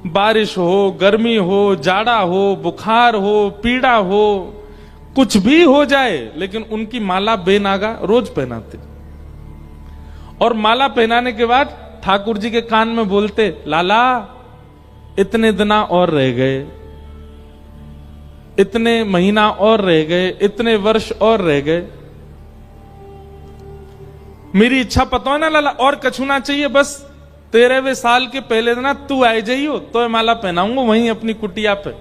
बारिश हो, गर्मी हो, जाड़ा हो, बुखार हो, पीड़ा हो, कुछ भी हो जाए, लेकिन उनकी माला बेनागा रोज पहनाते। और माला पहनाने के बाद ठाकुर जी के कान में बोलते, लाला इतने दिना और रह गए, इतने महीना और रह गए, इतने वर्ष और रह गए। मेरी इच्छा पता है ना लाला, और कछु ना चाहिए, बस 13वें साल के पहले दिन तू आए जाइयो तो माला पहनाऊंगा वहीं अपनी कुटिया पे।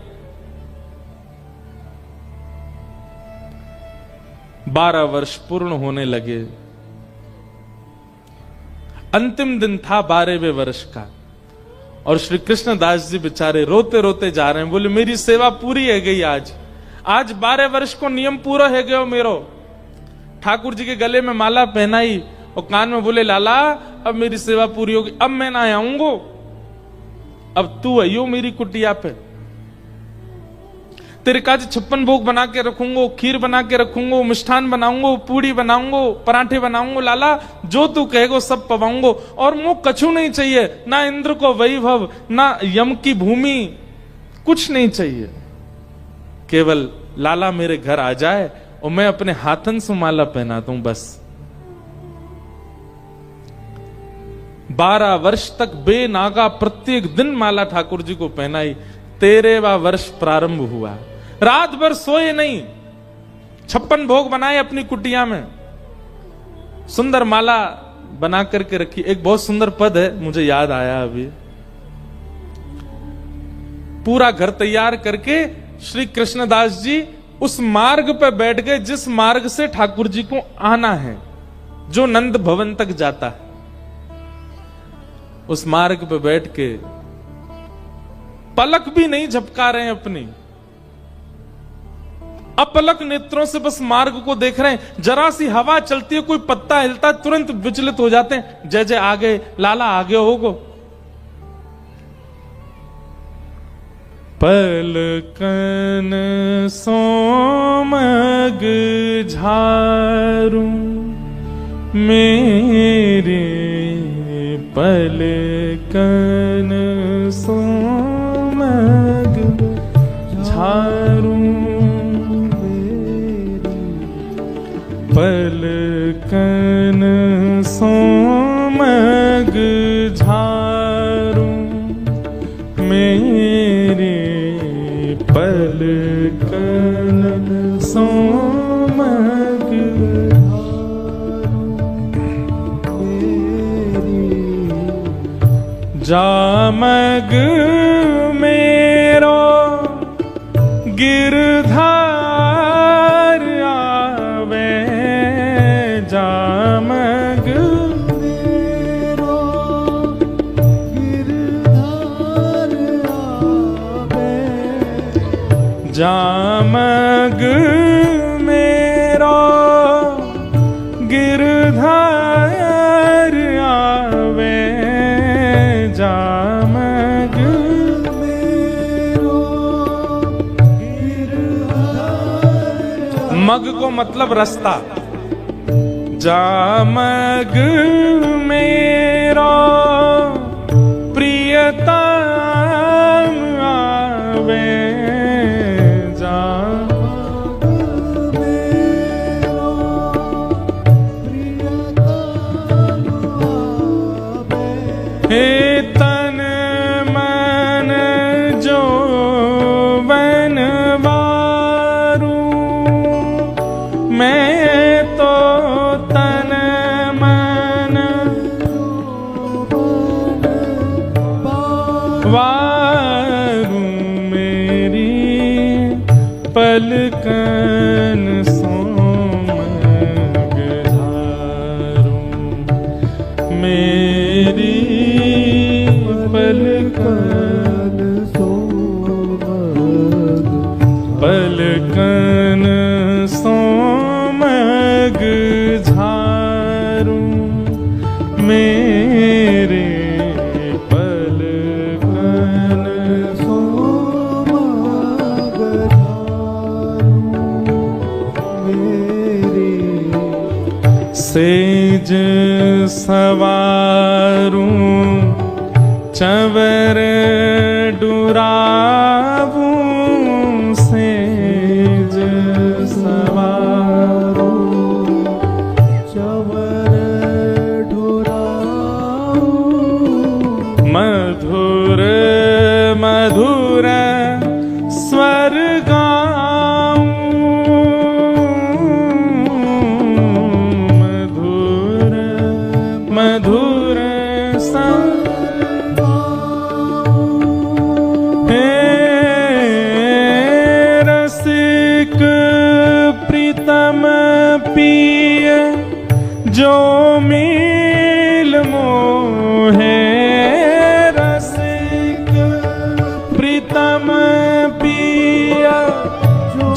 12 वर्ष पूर्ण होने लगे। अंतिम दिन था 12वें वर्ष का, और श्री कृष्णदास जी बेचारे रोते रोते जा रहे हैं। बोले मेरी सेवा पूरी है गई, आज 12 वर्ष को नियम पूरा है गयो मेरो। ठाकुर जी के गले में माला पहनाई और कान में बोले लाला अब मेरी सेवा पूरी होगी, अब मैं ना आऊंगो, अब तू आइयो मेरी कुटिया पे, तेरे काज 56 भोग बना के रखूंगो, खीर बना के रखूंगो, मिष्ठान बनाऊंगो, पूड़ी बनाऊंगो, पराठे बनाऊंगो, लाला जो तू कहेगो सब पवाऊंगो। और मुंह कछु नहीं चाहिए, ना इंद्र को वैभव, ना यम की भूमि, कुछ नहीं चाहिए, केवल लाला मेरे घर आ जाए और मैं अपने हाथन से माला पहना दूं बस। 12 वर्ष तक बेनागा प्रत्येक दिन माला ठाकुर जी को पहनाई। 13वां वर्ष प्रारंभ हुआ, रात भर सोए नहीं, 56 भोग बनाए अपनी कुटिया में, सुंदर माला बना करके रखी। एक बहुत सुंदर पद है, मुझे याद आया अभी। पूरा घर तैयार करके श्री कृष्णदास जी उस मार्ग पर बैठ गए जिस मार्ग से ठाकुर जी को आना है, जो नंद भवन तक जाता है। उस मार्ग पर बैठ के पलक भी नहीं झपका रहे हैं अपनी, अपलक नेत्रों से बस मार्ग को देख रहे हैं। जरा सी हवा चलती है, कोई पत्ता हिलता है, तुरंत विचलित हो जाते हैं, जय जय आ गए, लाला आगे होगो। पलकन सोमग झारू मेरे, पलकन सोमग झारू मेरे, पलकन सोमग झारू मेरे, पलकन सोमग जामग मेरो गिरधार आवे, जामग मेरो गिरधार आवे, जामग मेरो गिरधार आवे, जामग मेरो गिरधार। मग को मतलब रास्ता, जामग मेरो प्रियतम आवे, जामग मेरो प्रियतम आवे। हे तन मन जो बनवारू, मैं तो तन मन वारू मेरी, पलकन सोमग झारू मेरी, पलकन सोमग, पलकन सोमग झारू मेरे, पलकन सोमग झारू मेरे। सेज सवारू चंवर डुरावू, सेज सवारू चंवर डुरावू, मधुर मधुर स्वर गाऊं, मधुर मधुर स्वर प्रीतम पिय जो मिल मो मोहे रसिक प्रीतम पिया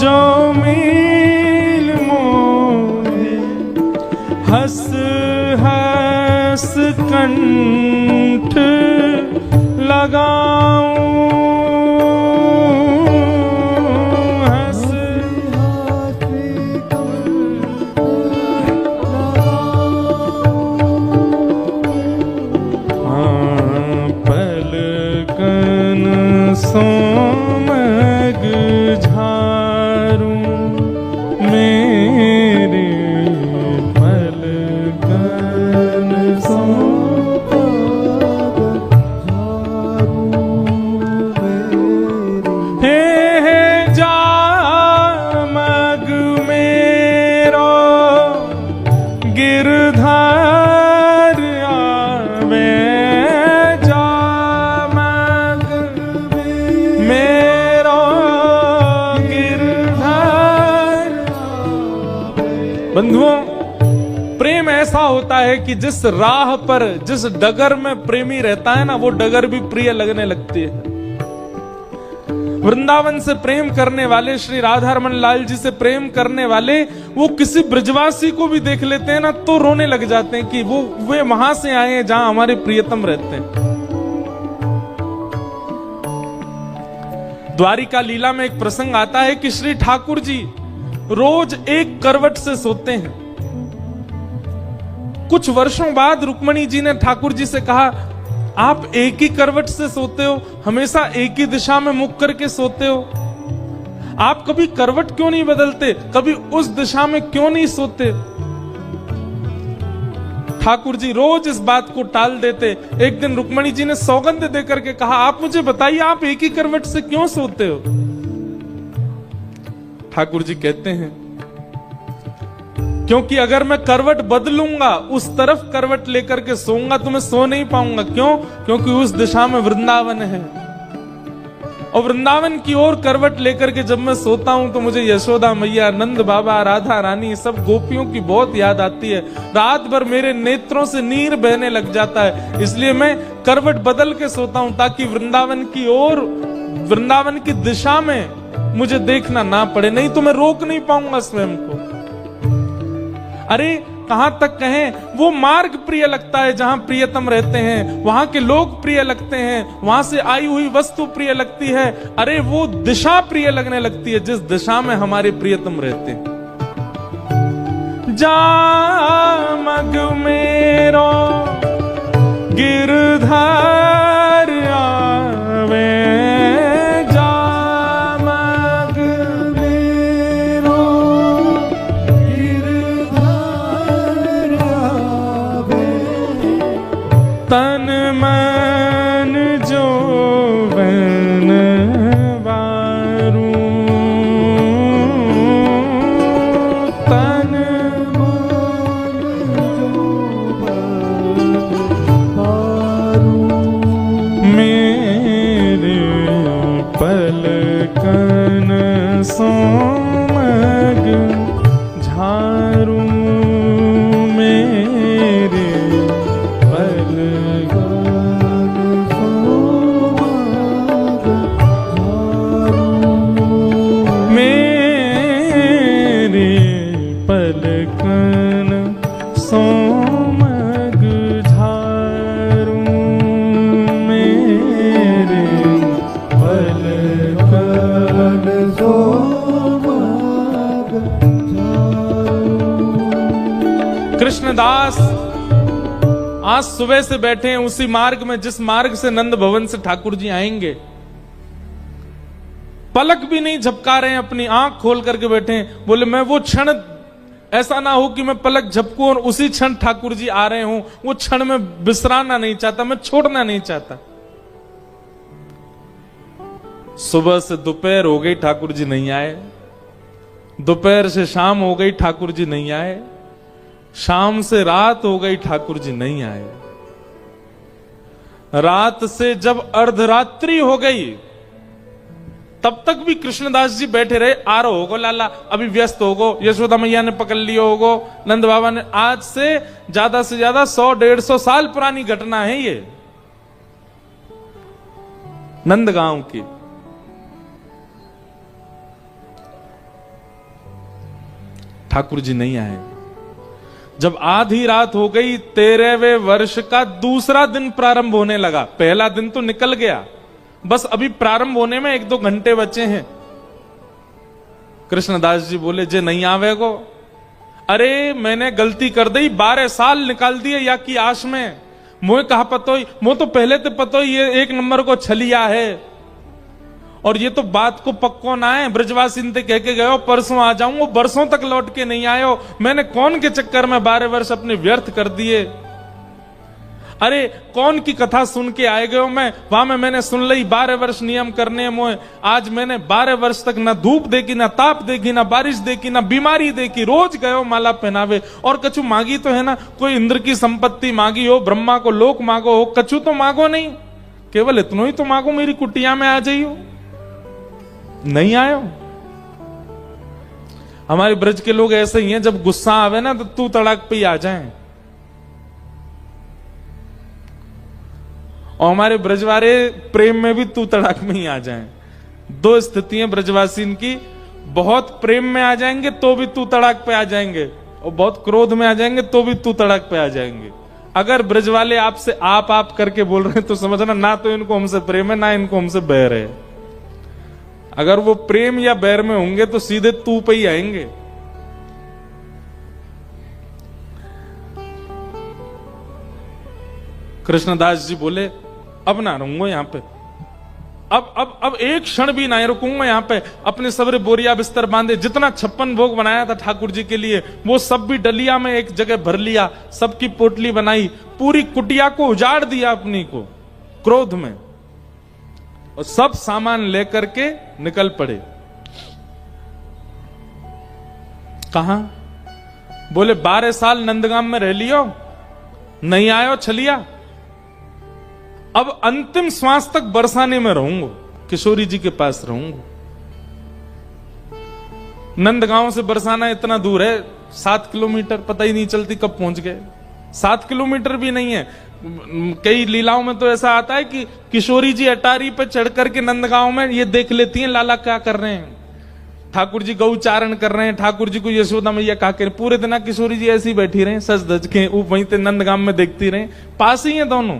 जो मिल मोहे हस हस कंठ लगाऊं सोमग झारूं मेरे पलकन सोमग झारूं हे जामग मेरो गिरधार आवे बंधुओं, प्रेम ऐसा होता है कि जिस राह पर जिस डगर में प्रेमी रहता है ना, वो डगर भी प्रिय लगने लगती है। वृंदावन से प्रेम करने वाले, श्री राधारमण लाल जी से प्रेम करने वाले, वो किसी ब्रजवासी को भी देख लेते हैं ना तो रोने लग जाते हैं कि वे वहां से आए हैं जहां हमारे प्रियतम रहते हैं। द्वारिका लीला में एक प्रसंग आता है कि श्री ठाकुर जी रोज एक करवट से सोते हैं। कुछ वर्षों बाद रुक्मणी जी ने ठाकुर जी से कहा, आप एक ही करवट से सोते हो, हमेशा एक ही दिशा में मुख करके सोते हो, आप कभी करवट क्यों नहीं बदलते, कभी उस दिशा में क्यों नहीं सोते? ठाकुर जी रोज इस बात को टाल देते। एक दिन रुक्मणी जी ने सौगंध देकर के कहा, आप मुझे बताइए, आप एक ही करवट से क्यों सोते हो? ठाकुर जी कहते हैं, क्योंकि अगर मैं करवट बदलूंगा, उस तरफ करवट लेकर के सोऊंगा तो मैं सो नहीं पाऊंगा। क्यों? क्योंकि उस दिशा में वृंदावन है, और वृंदावन की ओर करवट लेकर के जब मैं सोता हूं तो मुझे यशोदा मैया, नंद बाबा, राधा रानी, सब गोपियों की बहुत याद आती है। रात भर मेरे नेत्रों से नीर बहने लग जाता है, इसलिए मैं करवट बदल के सोता हूं ताकि वृंदावन की ओर, वृंदावन की दिशा में मुझे देखना ना पड़े, नहीं तो मैं रोक नहीं पाऊंगा स्वयं को। अरे कहां तक कहें, वो मार्ग प्रिय लगता है जहां प्रियतम रहते हैं, वहां के लोग प्रिय लगते हैं, वहां से आई हुई वस्तु प्रिय लगती है। अरे वो दिशा प्रिय लगने लगती है जिस दिशा में हमारे प्रियतम रहते हैं। जामग मेरो गिरधार आवे, तन मन जो बन वारूं, तन मन जो बन वारूं, मेरे पलकन सोमग झारूं, मेरे पलकन सोमग झारूं, मेरे पलकन सोमग झारूं। कृष्णदास आज सुबह से बैठे हैं उसी मार्ग में जिस मार्ग से नंद भवन से ठाकुर जी आएंगे। पलक भी नहीं झपका रहे हैं, अपनी आंख खोल करके बैठे हैं। बोले मैं वो क्षण, ऐसा ना हो कि मैं पलक झपकूं और उसी क्षण ठाकुर जी आ रहे हूं, वो क्षण में बिसराना नहीं चाहता, मैं छोड़ना नहीं चाहता। सुबह से दोपहर हो गई, ठाकुर जी नहीं आए। दोपहर से शाम हो गई, ठाकुर जी नहीं आए। शाम से रात हो गई, ठाकुर जी नहीं आए। रात से जब अर्धरात्रि हो गई तब तक भी कृष्णदास जी बैठे रहे, आ रहो होगो लाला, अभी व्यस्त होगो, यशोदा मैया ने पकड़ लियो होगो, नंद बाबा ने। आज से ज्यादा 100-150 साल पुरानी घटना है ये, नंदगांव की। ठाकुर जी नहीं आए। जब आधी रात हो गई, 13वें वर्ष का दूसरा दिन प्रारंभ होने लगा। पहला दिन तो निकल गया, बस अभी प्रारंभ होने में 1-2 घंटे बचे हैं। कृष्णदास जी बोले, जे नहीं आवेगो। अरे मैंने गलती कर दी, 12 साल निकाल दिए या की आश में। मोए कहा पतो, मो तो पहले तो पतो ये 1 नंबर को छलिया है, और ये तो बात को पक्को ना है। ब्रजवासी ने कह के गयो परसों आ जाऊं, वो बरसों तक लौट के नहीं आयो। मैंने कौन के चक्कर में 12 वर्ष अपने व्यर्थ कर दिए। अरे कौन की कथा सुन के आए गयो मैं, वहां में मैंने सुन ली 12 वर्ष नियम करने मोए। आज मैंने 12 वर्ष तक ना धूप देखी, ना ताप देखी, ना बारिश देखी, ना बीमारी देखी। रोज गयो माला पहनावे, और कछु मांगी तो है ना, कोई इंद्र की संपत्ति मांगी हो, ब्रह्मा को लोक मांगो हो, कछु तो मांगो नहीं, केवल इतना ही तो मांगो मेरी कुटिया में आ जाइयो। नहीं आयो। हमारे ब्रज के लोग ऐसे ही हैं, जब गुस्सा आवे ना तो तू तड़ाक पे ही आ जाएं। और हमारे ब्रजवारे प्रेम में भी तू तड़ाक में ही आ जाएं। 2 स्थितियां ब्रजवासी की, बहुत प्रेम में आ जाएंगे तो भी तू तड़ाक पे आ जाएंगे, और बहुत क्रोध में आ जाएंगे तो भी तू तड़ाक पे आ जाएंगे। अगर ब्रजवाले आपसे आप करके बोल रहे हैं तो समझना ना तो इनको हमसे प्रेम है, ना इनको हमसे बैर है। अगर वो प्रेम या बैर में होंगे तो सीधे तू पे ही आएंगे। कृष्णदास जी बोले, अब ना रहूंगा यहां पे, अब एक क्षण भी ना रुकूंगा यहां पे। अपने सबरे बोरिया बिस्तर बांधे, जितना 56 भोग बनाया था ठाकुर जी के लिए, वो सब भी डलिया में एक जगह भर लिया, सबकी पोटली बनाई, पूरी कुटिया को उजाड़ दिया अपनी को क्रोध में, और सब सामान लेकर के निकल पड़े। कहां? बोले 12 साल नंदगाम में रह लियो, नहीं आयो छलिया, अब अंतिम श्वास तक बरसाने में रहूंगा, किशोरी जी के पास रहूंगा। नंदगांव से बरसाना इतना दूर है, 7 किलोमीटर, पता ही नहीं चलती कब पहुंच गए। 7 किलोमीटर भी नहीं है। कई लीलाओं में तो ऐसा आता है कि किशोरी जी अटारी पे चढ़ करके नंदगांव में ये देख लेती हैं लाला क्या कर रहे हैं। ठाकुर जी गौचारण कर रहे हैं, ठाकुर जी को यशोदा मैया क्या कर, पूरे दिन किशोरी जी ऐसी बैठी रहे सज धज के, वहीं ते नंदगांव में देखती रहे, पास ही हैं दोनों।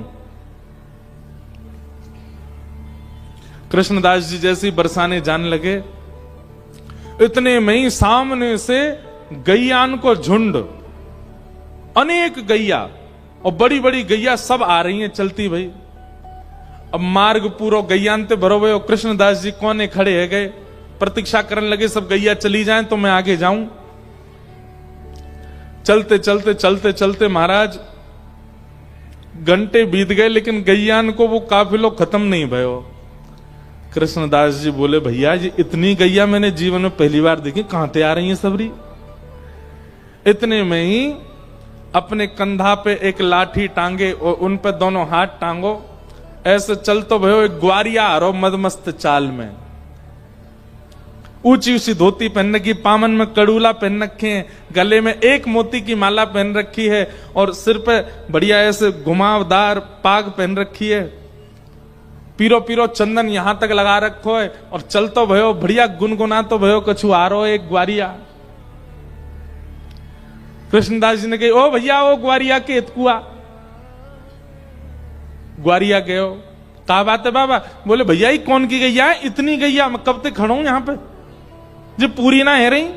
कृष्णदास जी जैसे बरसाने जाने लगे, इतने में ही सामने से गैयान को झुंड, अनेक गैया और बड़ी बड़ी गैया सब आ रही हैं चलती भाई। अब मार्ग पूरा गैयान ते भरो हुए, कृष्णदास जी कोने खड़े है गए, प्रतीक्षा करने लगे सब गैया चली जाएं तो मैं आगे जाऊं। चलते चलते चलते चलते महाराज घंटे बीत गए, लेकिन गैयान को वो काफिलो खत्म नहीं भयो। कृष्णदास जी बोले, भैया ये इतनी गैया मैंने जीवन में पहली बार देखी, कहां ते आ रही है सबरी। इतने में ही अपने कंधा पे एक लाठी टांगे और उन पे दोनों हाथ टांगो, ऐसे चल तो भयो एक ग्वारिया हरो मदमस्त चाल में, ऊंची ऊंची धोती पहन रखी, पामन में कड़ूला पहन रखे हैं, गले में एक मोती की माला पहन रखी है, और सिर पे बढ़िया ऐसे घुमावदार पाग पहन रखी है, पीरो पीरो चंदन यहां तक लगा रखो है, और चल तो भयो बढ़िया गुनगुना तो भयो कछु आ रो एक ग्वारिया। कृष्णदास जी ने कही, ओ भैया ओ ग्वारिया के इतकुआ। ग्वारिया गयो, कहा बात है बाबा? बोले भैया ही कौन की गैया है, इतनी गैया मैं कब तक खड़ा हूं यहां पे, जी पूरी ना है रही।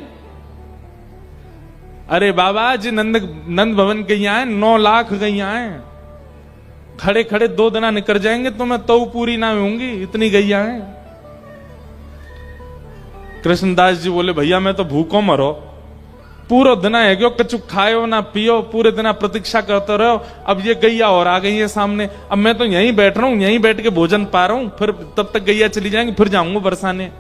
अरे बाबा जी नंद भवन गैया है, 9 लाख गैया है, खड़े खड़े 2 दिन निकल जाएंगे तो मैं तो पूरी ना होंगी, इतनी गैया है। कृष्णदास जी बोले, भैया मैं तो भूखों मरो, पूरा दिन है क्यों कछु खायो ना पियो, पूरे दिन प्रतीक्षा करते रहो। अब ये गैया और आ गई है सामने, अब मैं तो यहीं बैठ रहा हूं, यहीं बैठ के भोजन पा रहा हूं, फिर तब तक गैया चली जाएंगी, फिर जाऊंगा बरसाने।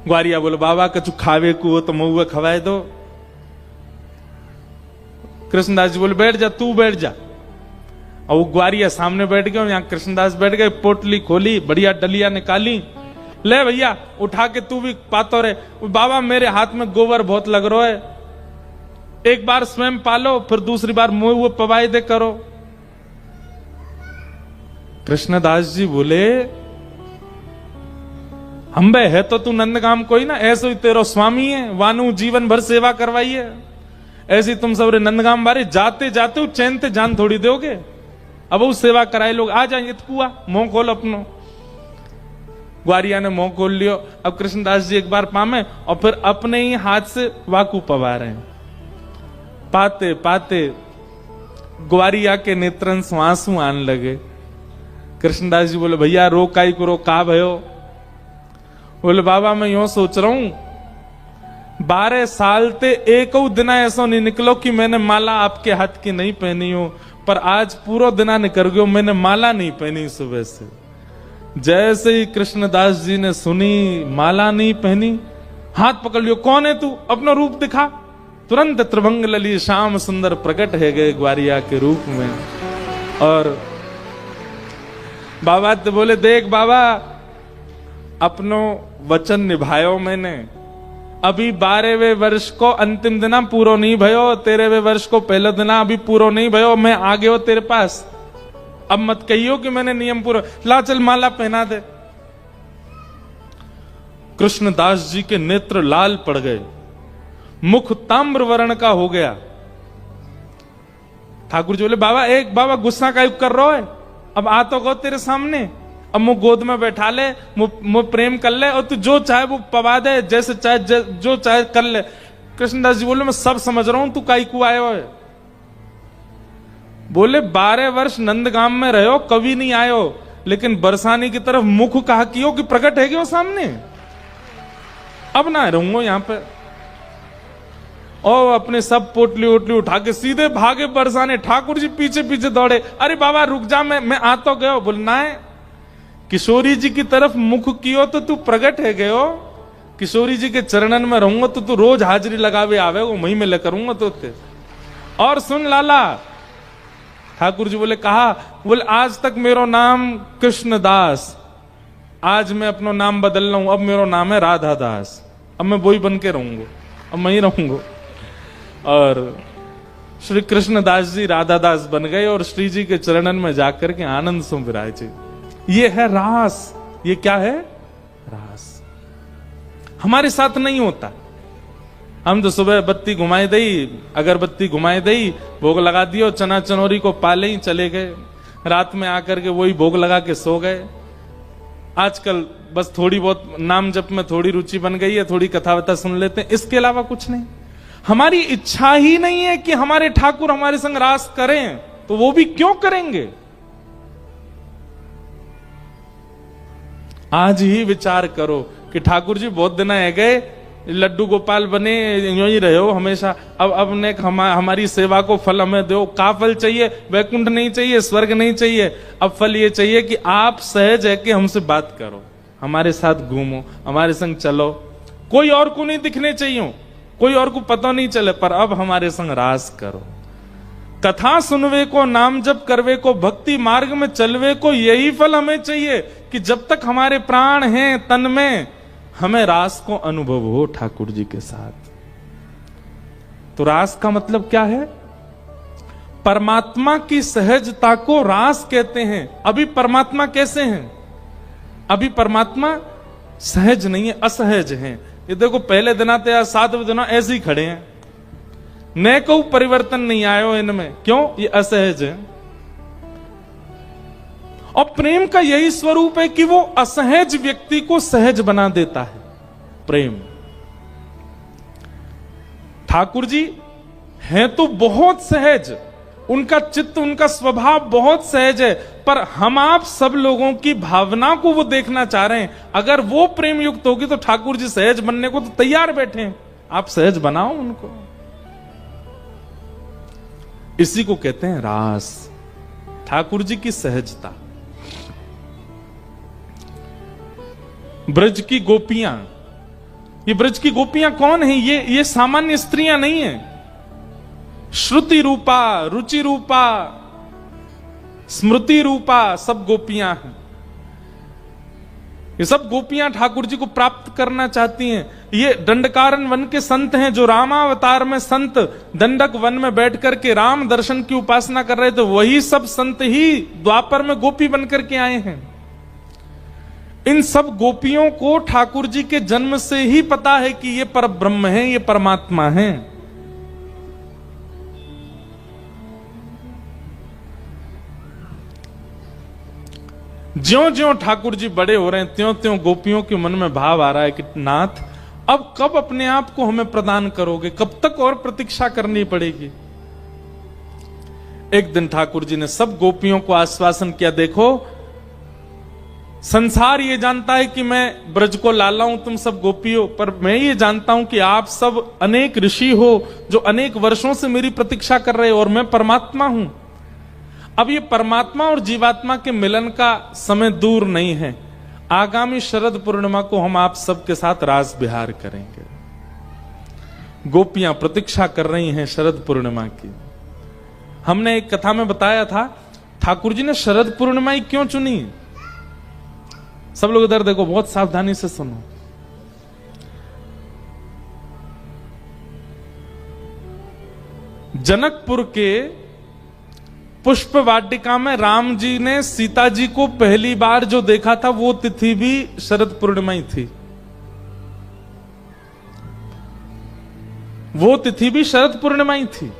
ग्वारिया बोले, बाबा कछु खावे को तो महुआ खवाए दो। कृष्णदास जी बोले, बैठ जा तू बैठ जा। और वो ग्वारिया सामने बैठ गया, यहाँ कृष्णदास बैठ गए, पोटली खोली, बढ़िया डलिया निकाली, ले भैया उठा के तू भी पातो रे। बाबा मेरे हाथ में गोबर बहुत लग रहा है, एक बार स्वयं पालो फिर दूसरी बार मुंह वो पवाई दे करो। कृष्णदास जी बोले हम बे है तो तू नंदगाम कोई ना, ऐसे ही तेरो स्वामी है, वानु जीवन भर सेवा करवाई है, ऐसी तुम सब रे नंदगाम बारे जाते जाते हो चैन ते जान थोड़ी दोगे। अब वो सेवा कराए लोग आ जाएंगे तो पुआ मुंह खोल अपनो। ग्वारिया ने मुंह खोल लियो। अब कृष्णदास जी एक बार पामे और फिर अपने ही हाथ से वाकू पवा रहे हैं। पाते पाते ग्वारिया के नेत्रन से आंसू आने लगे। कृष्णदास जी बोले भैया रो काई करो, का भयो? बोले बाबा मैं यूं सोच रहा हूं 12 साल ते एक दिन ऐसा नहीं निकलो कि मैंने माला आपके हाथ की नहीं पहनी हो, पर आज पूरा दिना निकल गयो मैंने माला नहीं पहनी सुबह से। जैसे ही कृष्णदास जी ने सुनी माला नहीं पहनी, हाथ पकड़ लियो, कौन है तू, अपना रूप दिखा। तुरंत त्रिभंग लली श्याम सुंदर प्रकट है गए ग्वारिया के रूप में। और बाबा तो बोले देख बाबा अपनो वचन निभायो मैंने, अभी 12वें वर्ष को अंतिम दिना पूरो नहीं भयो, 13वें वर्ष को पहले दिना अभी पूरो नहीं भयो, मैं आ गयो तेरे पास। अब मत कहियो कि मैंने नियम पूरा, ला चल माला पहना दे। कृष्णदास जी के नेत्र लाल पड़ गए, मुख ताम्र वर्ण का हो गया। ठाकुर जी बोले बाबा एक बाबा गुस्सा का कर रहा है, अब आ तो गो तेरे सामने, अब मुझ गोद में बैठा ले, मुझ प्रेम कर ले और तू जो चाहे वो पवा दे, जैसे चाहे जो चाहे कर ले। कृष्णदास जी बोले मैं सब समझ रहा हूं, तू काई को आयो है। बोले 12 वर्ष नंदगाम में रहो कभी नहीं आयो, लेकिन बरसाने की तरफ मुख कहा कियो कि प्रकट है क्यों सामने, अब ना रहूंगा यहां पे। और अपने सब पोटली ओटली उठा के सीधे भागे बरसाने। ठाकुर जी पीछे पीछे दौड़े, अरे बाबा रुक जा, मैं आ तो गयो। बोलना है किशोरी जी की तरफ मुख कियो तो तू प्रकट है गयो, किशोरी जी के चरणन में रहूंगा तो तू रोज हाजिरी लगावे आवे, वो मही में ले करूंगा तो ते। और सुन लाला, ठाकुर जी बोले कहा, बोले आज तक मेरो नाम कृष्णदास, आज मैं अपना नाम बदल रहा हूं, अब मेरा नाम है राधा दास, अब मैं वही बन के रहूंगा, अब मैं ही रहूंगा। और श्री कृष्णदास जी राधा दास बन गए और श्री जी के चरणन में जाकर के आनंद से विराजे। ये है रास। ये क्या है? रास। हमारे साथ नहीं होता। हम तो सुबह बत्ती घुमाई दई, अगरबत्ती घुमाई दई, भोग लगा दियो, चना चनोरी को पाले ही चले गए, रात में आकर के वही भोग लगा के सो गए। आजकल बस थोड़ी बहुत नाम जप में थोड़ी रुचि बन गई है, थोड़ी कथा वथा सुन लेते हैं, इसके अलावा कुछ नहीं। हमारी इच्छा ही नहीं है कि हमारे ठाकुर हमारे संग रास करें, तो वो भी क्यों करेंगे? आज ही विचार करो कि ठाकुर जी बहुत दिन आ गए, लड्डू गोपाल बने, यूं ही रहे हो हमेशा, अब ने हमारी सेवा को फल हमें दो। का फल चाहिए? वैकुंठ नहीं चाहिए, स्वर्ग नहीं चाहिए, अब फल ये चाहिए कि आप सहज है कि हमसे बात करो, हमारे साथ घूमो, हमारे संग चलो, कोई और को नहीं दिखने चाहिए, कोई और को पता नहीं चले, पर अब हमारे संग रास करो। कथा सुनवे को, नाम जप करवे को, भक्ति मार्ग में चलवे को, यही फल हमें चाहिए कि जब तक हमारे प्राण हैं तन में, हमें रास को अनुभव हो ठाकुर जी के साथ। तो रास का मतलब क्या है? परमात्मा की सहजता को रास कहते हैं। अभी परमात्मा कैसे हैं? अभी परमात्मा सहज नहीं है, असहज हैं। ये देखो पहले दिना ते 7वें दिना ऐसे ही खड़े हैं, न को परिवर्तन नहीं आयो इनमें। क्यों? ये असहज है। और प्रेम का यही स्वरूप है कि वो असहज व्यक्ति को सहज बना देता है। प्रेम। ठाकुर जी हैं तो बहुत सहज, उनका चित्त, उनका स्वभाव बहुत सहज है, पर हम आप सब लोगों की भावना को वो देखना चाह रहे हैं। अगर वो प्रेम युक्त होगी तो ठाकुर जी सहज बनने को तो तैयार बैठे हैं, आप सहज बनाओ उनको। इसी को कहते हैं रास, ठाकुर जी की सहजता। ब्रज की गोपियां, ये ब्रज की गोपियां कौन है? ये सामान्य स्त्रियां नहीं है। श्रुति रूपा, रुचि रूपा, स्मृति रूपा सब गोपियां हैं। ये सब गोपियां ठाकुर जी को प्राप्त करना चाहती हैं। ये दंडकारण्य वन के संत हैं, जो रामावतार में संत दंडक वन में बैठ करके राम दर्शन की उपासना कर रहे थे, वही सब संत ही द्वापर में गोपी बनकर के आए हैं। इन सब गोपियों को ठाकुर जी के जन्म से ही पता है कि ये पर ब्रह्म है, ये परमात्मा है। ज्यों ज्यों ठाकुर जी बड़े हो रहे हैं, त्यों त्यों गोपियों के मन में भाव आ रहा है कि नाथ, अब कब अपने आप को हमें प्रदान करोगे, कब तक और प्रतीक्षा करनी पड़ेगी। एक दिन ठाकुर जी ने सब गोपियों को आश्वासन किया, देखो संसार ये जानता है कि मैं ब्रज को लाला हूं, तुम सब गोपियों, पर मैं ये जानता हूं कि आप सब अनेक ऋषि हो जो अनेक वर्षों से मेरी प्रतीक्षा कर रहे हो, और मैं परमात्मा हूं। अब ये परमात्मा और जीवात्मा के मिलन का समय दूर नहीं है। आगामी शरद पूर्णिमा को हम आप सबके साथ रास विहार करेंगे। गोपियां प्रतीक्षा कर रही हैं शरद पूर्णिमा की। हमने एक कथा में बताया था ठाकुर जी ने शरद पूर्णिमा ही क्यों चुनी। सब लोग इधर देखो, बहुत सावधानी से सुनो। जनकपुर के पुष्प वाटिका में राम जी ने सीता जी को पहली बार जो देखा था, वो तिथि भी शरद पूर्णिमा ही थी। वो तिथि भी शरद पूर्णिमा ही थी।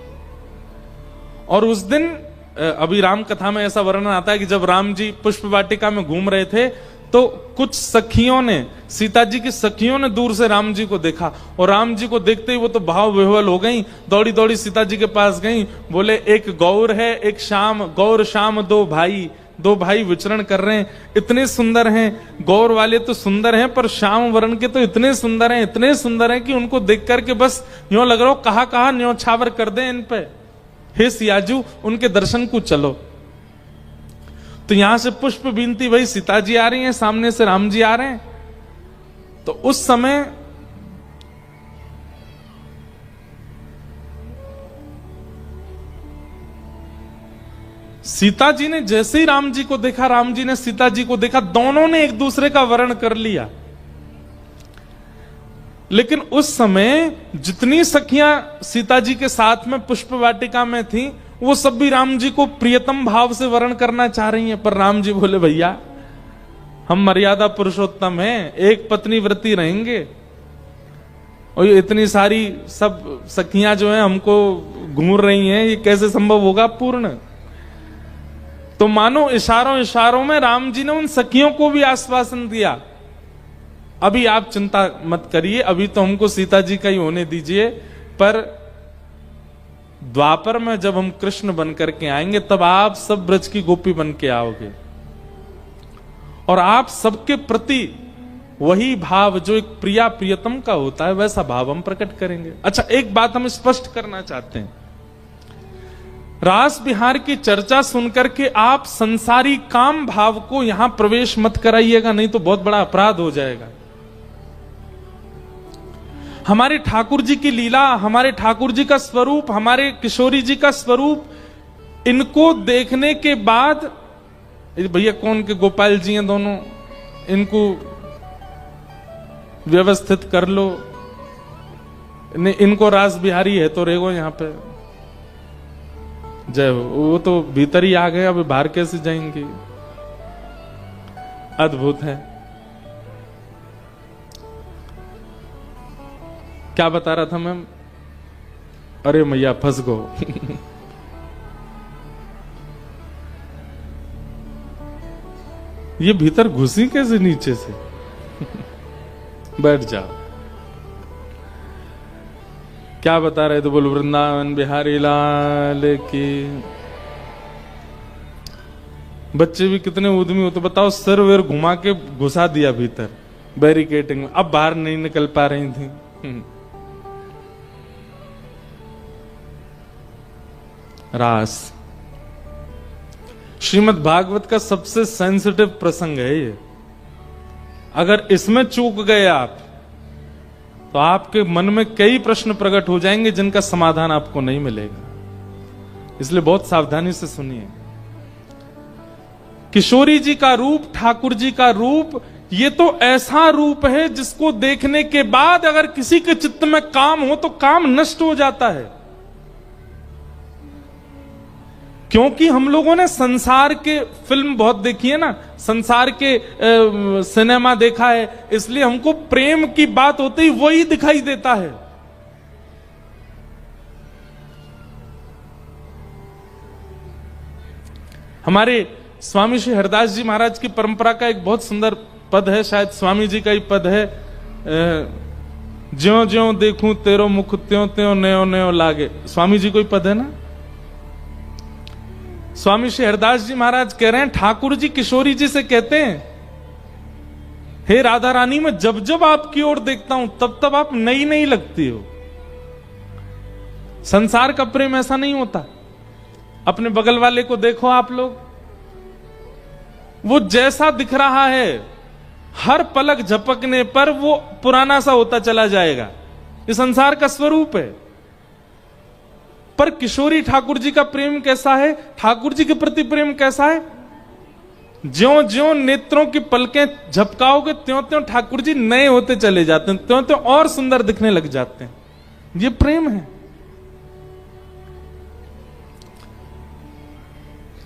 और उस दिन अभी राम कथा में ऐसा वर्णन आता है कि जब राम जी पुष्प वाटिका में घूम रहे थे, तो कुछ सखियों ने, सीता जी की सखियों ने दूर से राम जी को देखा, और राम जी को देखते ही वो तो भाव विह्वल हो गई, दौड़ी दौड़ी सीता जी के पास गई, बोले एक गौर है एक श्याम, गौर श्याम दो भाई विचरण कर रहे हैं, इतने सुंदर हैं, गौर वाले तो सुंदर हैं, पर श्याम वर्ण के तो इतने सुंदर हैं कि उनको देख करके बस यूं लग रहा हो कहा न्योछावर कर दे इन पे। हे सियाजू, उनके दर्शन को चलो। तो यहां से पुष्प बीनती भाई सीता जी आ रही हैं, सामने से राम जी आ रहे हैं। तो उस समय सीता जी ने जैसे ही राम जी को देखा, राम जी ने सीता जी को देखा, दोनों ने एक दूसरे का वर्ण कर लिया। लेकिन उस समय जितनी सखियां सीता जी के साथ में पुष्प वाटिका में थी, वो सब भी राम जी को प्रियतम भाव से वर्ण करना चाह रही हैं। पर राम जी बोले, भैया हम मर्यादा पुरुषोत्तम हैं, एक पत्नी व्रती रहेंगे, और ये इतनी सारी सब सखियां जो हैं हमको घूर रही हैं, ये कैसे संभव होगा पूर्ण। तो मानो इशारों में राम जी ने उन सखियों को भी आश्वासन दिया, अभी आप चिंता मत करिए, अभी तो हमको सीता जी का ही होने दीजिए, पर द्वापर में जब हम कृष्ण बन करके आएंगे, तब आप सब ब्रज की गोपी बन के आओगे, और आप सबके प्रति वही भाव जो एक प्रिया प्रियतम का होता है, वैसा भाव हम प्रकट करेंगे। अच्छा, एक बात हम स्पष्ट करना चाहते हैं, रास बिहार की चर्चा सुनकर के आप संसारी काम भाव को यहां प्रवेश मत कराइएगा, नहीं तो बहुत बड़ा अपराध हो जाएगा। हमारे ठाकुर जी की लीला, हमारे ठाकुर जी का स्वरूप, हमारे किशोरी जी का स्वरूप, इनको देखने के बाद, भैया कौन के गोपाल जी हैं दोनों, इनको व्यवस्थित कर लो, इनको रास बिहारी है तो रेगो यहां पे जय हो। वो तो भीतर ही आ गए, अब बाहर कैसे जाएंगे। अद्भुत है। क्या बता रहा था मैं? अरे मैया फंस गो। ये भीतर घुसी कैसे नीचे से? बैठ जाओ। क्या बता रहे थे? बोलो वृंदावन बिहारी लाल की। बच्चे भी कितने उद्यमी होते, बताओ, सिर वेर घुमा के घुसा दिया भीतर बैरिकेडिंग में, अब बाहर नहीं निकल पा रही थी। रास श्रीमद् भागवत का सबसे सेंसिटिव प्रसंग है ये। अगर इसमें चूक गए आप, तो आपके मन में कई प्रश्न प्रकट हो जाएंगे जिनका समाधान आपको नहीं मिलेगा। इसलिए बहुत सावधानी से सुनिए। किशोरी जी का रूप, ठाकुर जी का रूप, ये तो ऐसा रूप है जिसको देखने के बाद अगर किसी के चित्त में काम हो तो काम नष्ट हो जाता है। क्योंकि हम लोगों ने संसार के फिल्म बहुत देखी है ना, संसार के सिनेमा देखा है, इसलिए हमको प्रेम की बात होते ही वही दिखाई देता है। हमारे स्वामी श्री हरदास जी महाराज की परंपरा का एक बहुत सुंदर पद है, शायद स्वामी जी का ही पद है, ज्यों ज्यों देखूं तेरो मुख त्यों त्यों नयो नयो लागे। स्वामी जी कोई पद है ना। स्वामी श्री हरदास जी महाराज कह रहे हैं, ठाकुर जी किशोरी जी से कहते हैं, हे राधा रानी, मैं जब जब आपकी ओर देखता हूं तब तब आप नई नई लगती हो। संसार का प्रेम ऐसा नहीं होता। अपने बगल वाले को देखो आप लोग, वो जैसा दिख रहा है हर पलक झपकने पर वो पुराना सा होता चला जाएगा। ये संसार का स्वरूप है। पर किशोरी ठाकुर जी का प्रेम कैसा है, ठाकुर जी के प्रति प्रेम कैसा है, ज्यों ज्यों नेत्रों की पलकें झपकाओगे त्यों त्यों ठाकुर जी नए होते चले जाते हैं, त्यों त्यों और सुंदर दिखने लग जाते हैं। ये प्रेम है।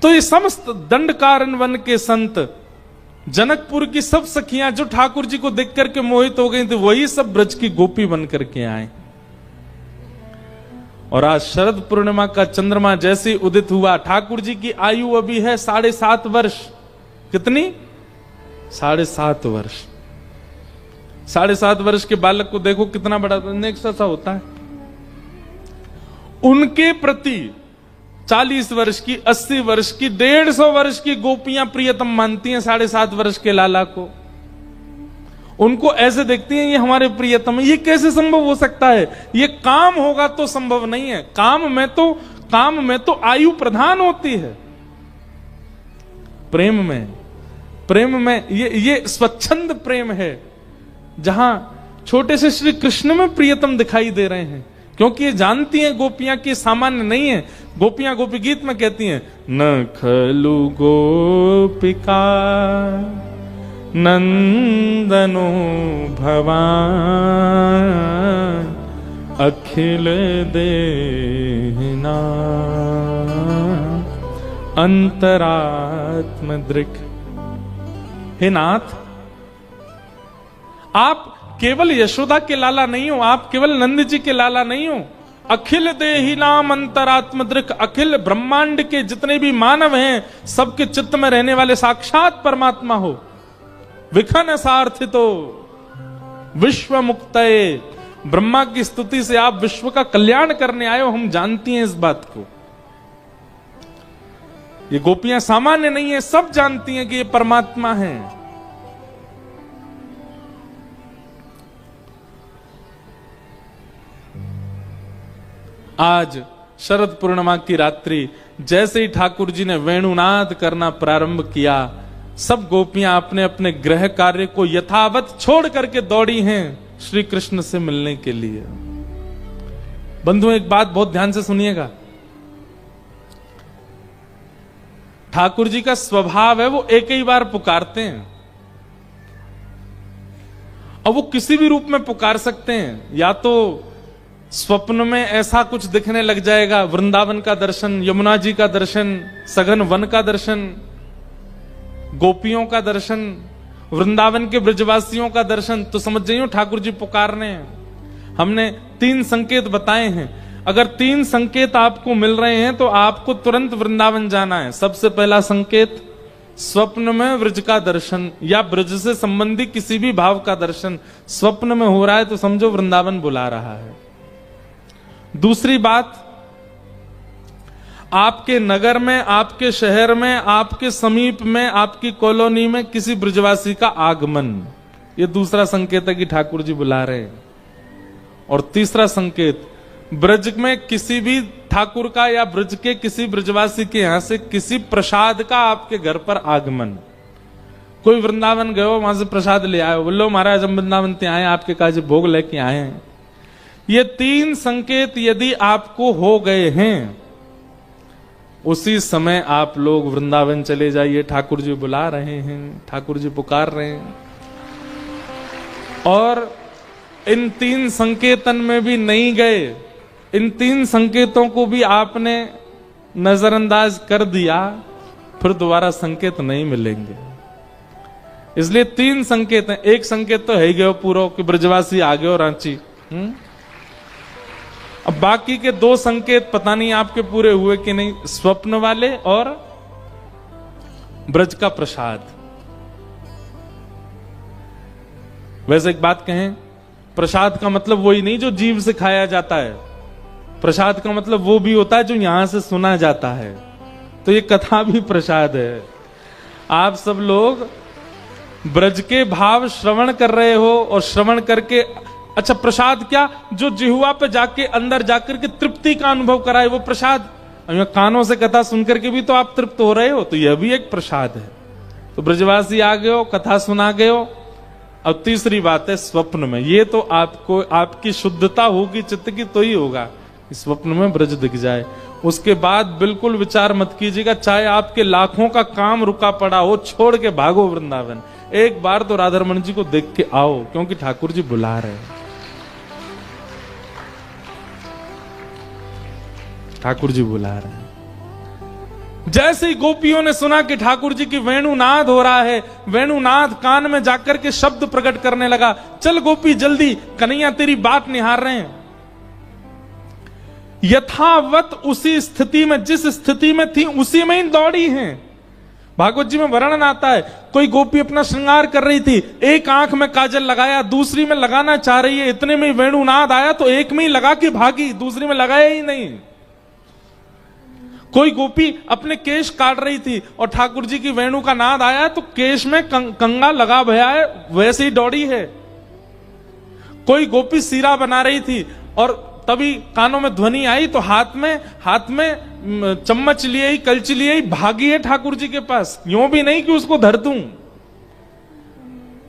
तो ये समस्त दंडकारण्य वन के संत, जनकपुर की सब सखियां जो ठाकुर जी को देख करके मोहित हो गई थी, वही सब ब्रज की गोपी बन करके आए। और आज शरद पूर्णिमा का चंद्रमा जैसे उदित हुआ, ठाकुर जी की आयु अभी है 7.5 वर्ष। कितनी? 7.5 वर्ष। 7.5 वर्ष के बालक को देखो कितना बड़ा सा होता है। उनके प्रति 40 वर्ष की, 80 वर्ष की, 150 वर्ष की गोपियां प्रियतम मानती हैं 7.5 वर्ष के लाला को। उनको ऐसे देखती हैं ये हमारे प्रियतम है। ये कैसे संभव हो सकता है? ये काम होगा तो संभव नहीं है। काम में तो आयु प्रधान होती है। प्रेम में ये स्वच्छंद प्रेम है, जहां छोटे से श्री कृष्ण में प्रियतम दिखाई दे रहे हैं। क्योंकि ये जानती हैं गोपियां की सामान्य नहीं है। गोपियां गोपी गीत में कहती हैं, न खलु गोपिका नंदनो भवान अखिल देहना अंतरात्म दृक्। हे नाथ, आप केवल यशोदा के लाला नहीं हो, आप केवल नंद जी के लाला नहीं हो। अखिल देही नाम अंतरात्म दृक्, अखिल ब्रह्मांड के जितने भी मानव हैं सबके चित्त में रहने वाले साक्षात परमात्मा हो। विखन सार्थितो विश्व मुक्तये, ब्रह्मा की स्तुति से आप विश्व का कल्याण करने आए हो, हम जानती हैं इस बात को। ये गोपियां सामान्य नहीं है, सब जानती हैं कि ये परमात्मा है। आज शरद पूर्णिमा की रात्रि जैसे ही ठाकुर जी ने वेणुनाद करना प्रारंभ किया, सब गोपियां अपने अपने गृह कार्य को यथावत छोड़ करके दौड़ी हैं श्री कृष्ण से मिलने के लिए। बंधु, एक बात बहुत ध्यान से सुनिएगा। ठाकुर जी का स्वभाव है, वो एक ही बार पुकारते हैं। अब वो किसी भी रूप में पुकार सकते हैं। या तो स्वप्न में ऐसा कुछ दिखने लग जाएगा, वृंदावन का दर्शन, यमुना जी का दर्शन, सघन वन का दर्शन, गोपियों का दर्शन, वृंदावन के ब्रजवासियों का दर्शन, तो समझ जाइए ठाकुर जी पुकार रहे हैं। हमने 3 संकेत बताए हैं। अगर 3 संकेत आपको मिल रहे हैं तो आपको तुरंत वृंदावन जाना है। सबसे पहला संकेत, स्वप्न में ब्रज का दर्शन या ब्रज से संबंधी किसी भी भाव का दर्शन स्वप्न में हो रहा है तो समझो वृंदावन बुला रहा है। दूसरी बात, आपके नगर में, आपके शहर में, आपके समीप में, आपकी कॉलोनी में किसी ब्रजवासी का आगमन, ये दूसरा संकेत है कि ठाकुर जी बुला रहे हैं। और तीसरा संकेत, ब्रज में किसी भी ठाकुर का या ब्रज के किसी ब्रजवासी के यहां से किसी प्रसाद का आपके घर पर आगमन। कोई वृंदावन गए हो, वहां से प्रसाद ले आए, बोलो महाराज हम वृंदावन ते आए, आपके काज भोग लेके आए हैं। ये 3 संकेत यदि आपको हो गए हैं, उसी समय आप लोग वृंदावन चले जाइए। ठाकुर जी बुला रहे हैं, ठाकुर जी पुकार रहे हैं। और इन 3 संकेतन में भी नहीं गए, इन 3 संकेतों को भी आपने नजरअंदाज कर दिया, फिर दोबारा संकेत नहीं मिलेंगे। इसलिए 3 संकेत हैं। एक संकेत तो है ही गयो पूरा कि ब्रजवासी आ गयो रांची। अब बाकी के 2 संकेत पता नहीं आपके पूरे हुए कि नहीं, स्वप्न वाले और ब्रज का प्रसाद। वैसे एक बात कहें, प्रसाद का मतलब वही नहीं जो जीभ से खाया जाता है, प्रसाद का मतलब वो भी होता है जो यहां से सुना जाता है। तो ये कथा भी प्रसाद है। आप सब लोग ब्रज के भाव श्रवण कर रहे हो और श्रवण करके, अच्छा प्रसाद क्या, जो जिह्वा पे जाके अंदर जाकर के तृप्ति का अनुभव कराए वो प्रसाद। कानों से कथा सुनकर के भी तो आप तृप्त हो रहे हो, तो यह भी एक प्रसाद है। तो ब्रजवासी आ गए हो, कथा सुना गए हो। अब तीसरी बात है स्वप्न में, ये तो आपको आपकी शुद्धता होगी चित्त की तो ही होगा, स्वप्न में ब्रज दिख जाए। उसके बाद बिल्कुल विचार मत कीजिएगा, चाहे आपके लाखों का काम रुका पड़ा हो, छोड़ के भागो वृंदावन। एक बार तो राधारमण जी को देख के आओ, क्योंकि ठाकुर जी बुला रहे हैं, ठाकुर जी बुला रहे हैं। जैसे ही गोपियों ने सुना कि ठाकुर जी की वेणुनाद हो रहा है, वेणुनाद कान में जाकर के शब्द प्रकट करने लगा, चल गोपी जल्दी, कन्हैया तेरी बात निहार रहे हैं। यथावत उसी स्थिति में, जिस स्थिति में थी उसी में ही दौड़ी हैं। भागवत जी में वर्णन आता है, कोई गोपी अपना श्रृंगार कर रही थी, एक आंख में काजल लगाया, दूसरी में लगाना चाह रही है, इतने में वेणुनाद आया तो एक में ही लगा के भागी, दूसरी में लगाया ही नहीं। कोई गोपी अपने केश काट रही थी और ठाकुर जी की वेणु का नाद आया तो केश में कंगा लगा भया है, वैसे ही दौड़ी है। कोई गोपी सीरा बना रही थी और तभी कानों में ध्वनि आई तो हाथ में चम्मच लिए ही, कलची लिए ही भागी है ठाकुर जी के पास, यूं भी नहीं कि उसको धर दूं।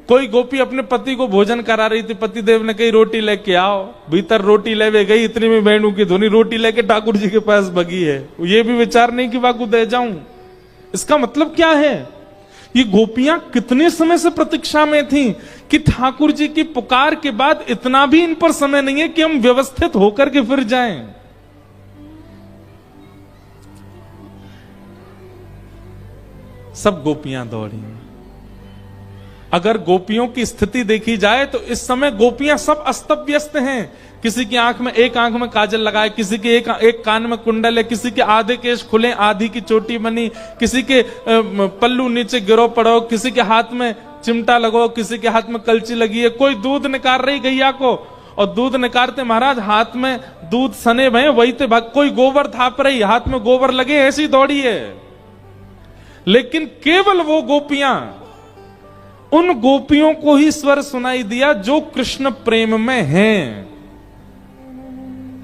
कोई गोपी अपने पति को भोजन करा रही थी, पति देव ने कही रोटी लेके आओ, भीतर रोटी लेवे गई, इतनी में वेणु की ध्वनि, रोटी लेके ठाकुर जी के पास भगी है। ये भी विचार नहीं कि वाकु दे जाऊं। इसका मतलब क्या है, ये गोपियां कितने समय से प्रतीक्षा में थीं कि ठाकुर जी की पुकार के बाद इतना भी इन पर समय नहीं है कि हम व्यवस्थित होकर के फिर जाएं। सब गोपियां दौड़ी। अगर गोपियों की स्थिति देखी जाए तो इस समय गोपियां सब अस्त व्यस्त हैं। किसी की आंख में, एक आंख में काजल लगाए, किसी के एक कान में कुंडल है, किसी के आधे केश खुले, आधी की चोटी बनी, किसी के पल्लू नीचे गिरो पड़ो, किसी के हाथ में चिमटा लगो, किसी के हाथ में कलची लगी है। कोई दूध निकाल रही गैया को, और दूध निकालते महाराज हाथ में दूध सने भय वही थे भाग। कोई गोबर थाप रही, हाथ में गोबर लगे, ऐसी दौड़ी है। लेकिन केवल वो गोपियां, उन गोपियों को ही स्वर सुनाई दिया जो कृष्ण प्रेम में हैं।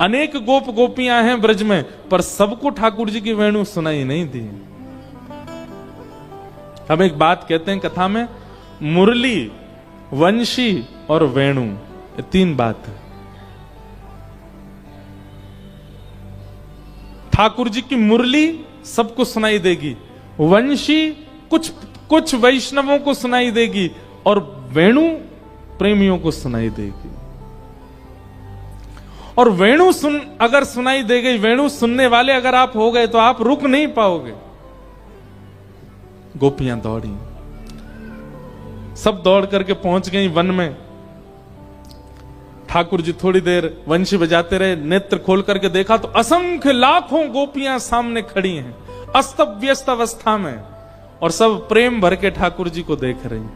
अनेक गोप गोपियां हैं ब्रज में, पर सबको ठाकुर जी की वेणु सुनाई नहीं दी। हम एक बात कहते हैं कथा में, मुरली, वंशी और वेणु, ये 3 बात है। ठाकुर जी की मुरली सबको सुनाई देगी, वंशी कुछ वैष्णवों को सुनाई देगी, और वेणु प्रेमियों को सुनाई देगी। और वेणु अगर सुनाई दे गई, वेणु सुनने वाले अगर आप हो गए तो आप रुक नहीं पाओगे। गोपियां दौड़ी, सब दौड़ करके पहुंच गई वन में। ठाकुर जी थोड़ी देर वंशी बजाते रहे, नेत्र खोल करके देखा तो असंख्य लाखों गोपियां सामने खड़ी हैं, अस्त व्यस्त अवस्था में, और सब प्रेम भर के ठाकुर जी को देख रही हैं।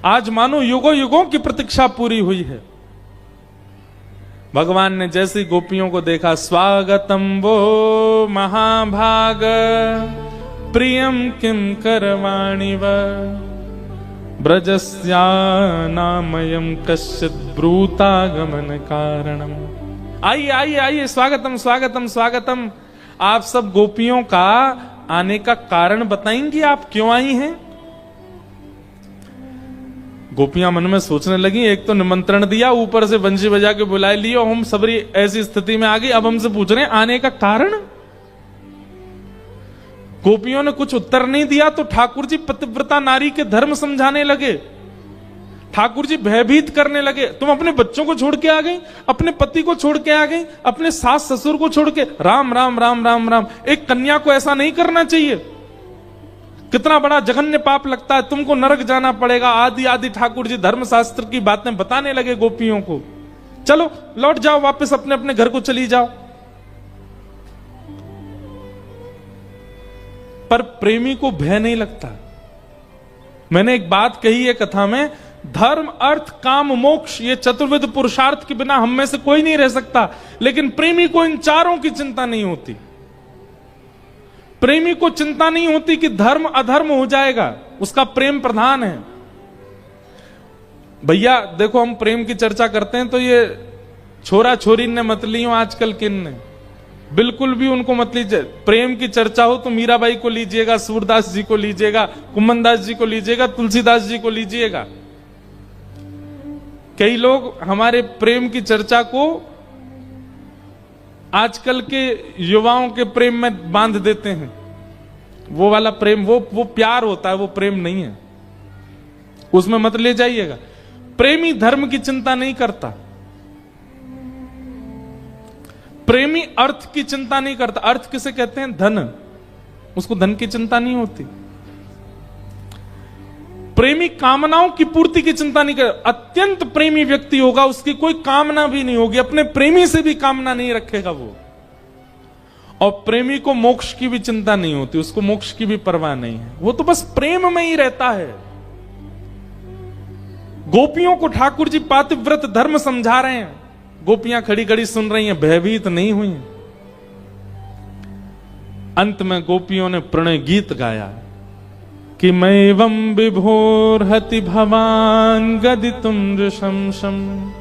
आज मानो युगों युगों की प्रतीक्षा पूरी हुई है। भगवान ने जैसी गोपियों को देखा, स्वागतम वो महाभाग प्रियम किम करवाणि व ब्रजस्या नामयम कश्चित ब्रूतागमन कारणम। आइए आइए आइए, स्वागतम स्वागतम स्वागतम। आप सब गोपियों का आने का कारण बताएंगी, आप क्यों आई हैं? गोपियां मन में सोचने लगी, एक तो निमंत्रण दिया, ऊपर से बंशी बजा के बुलाए लियो, हम सबरी ऐसी स्थिति में आ गई, अब हमसे पूछ रहे हैं आने का कारण। गोपियों ने कुछ उत्तर नहीं दिया तो ठाकुर जी पतिव्रता नारी के धर्म समझाने लगे। ठाकुर जी भयभीत करने लगे, तुम अपने बच्चों को छोड़ के आ गई, अपने पति को छोड़ के आ गई, अपने सास ससुर को छोड़ के, राम राम राम राम राम। एक कन्या को ऐसा नहीं करना चाहिए, कितना बड़ा जघन्य पाप लगता है, तुमको नरक जाना पड़ेगा, आदि आदि ठाकुर जी धर्मशास्त्र की बातें बताने लगे गोपियों को। चलो लौट जाओ, वापस अपने अपने घर को चली जाओ। पर प्रेमी को भय नहीं लगता। मैंने एक बात कही है कथा में, धर्म अर्थ काम मोक्ष ये चतुर्विध पुरुषार्थ के बिना हम में से कोई नहीं रह सकता, लेकिन प्रेमी को इन चारों की चिंता नहीं होती। प्रेमी को चिंता नहीं होती कि धर्म अधर्म हो जाएगा, उसका प्रेम प्रधान है। भैया देखो, हम प्रेम की चर्चा करते हैं तो ये छोरा छोरी ने मत लियो आजकल किन ने, बिल्कुल भी उनको मत लीजिए। प्रेम की चर्चा हो तो मीराबाई को लीजिएगा, सूरदास जी को लीजिएगा, कुम्मनदास जी को लीजिएगा, तुलसीदास जी को लीजिएगा। कई लोग हमारे प्रेम की चर्चा को आजकल के युवाओं के प्रेम में बांध देते हैं। वो वाला प्रेम वो प्यार होता है, वो प्रेम नहीं है, उसमें मत ले जाइएगा। प्रेमी धर्म की चिंता नहीं करता, प्रेमी अर्थ की चिंता नहीं करता। अर्थ किसे कहते हैं? धन, उसको धन की चिंता नहीं होती। प्रेमी कामनाओं की पूर्ति की चिंता नहीं करता। अत्यंत प्रेमी व्यक्ति होगा, उसकी कोई कामना भी नहीं होगी, अपने प्रेमी से भी कामना नहीं रखेगा वो। और प्रेमी को मोक्ष की भी चिंता नहीं होती, उसको मोक्ष की भी परवाह नहीं है, वो तो बस प्रेम में ही रहता है। गोपियों को ठाकुर जी पातिव्रत धर्म समझा रहे हैं, गोपियां खड़ी खड़ी सुन रही हैं, भयभीत नहीं हुई। अंत में गोपियों ने प्रणय गीत गाया कि मैवं विभोर्हति भवान गदितुम नृशंसं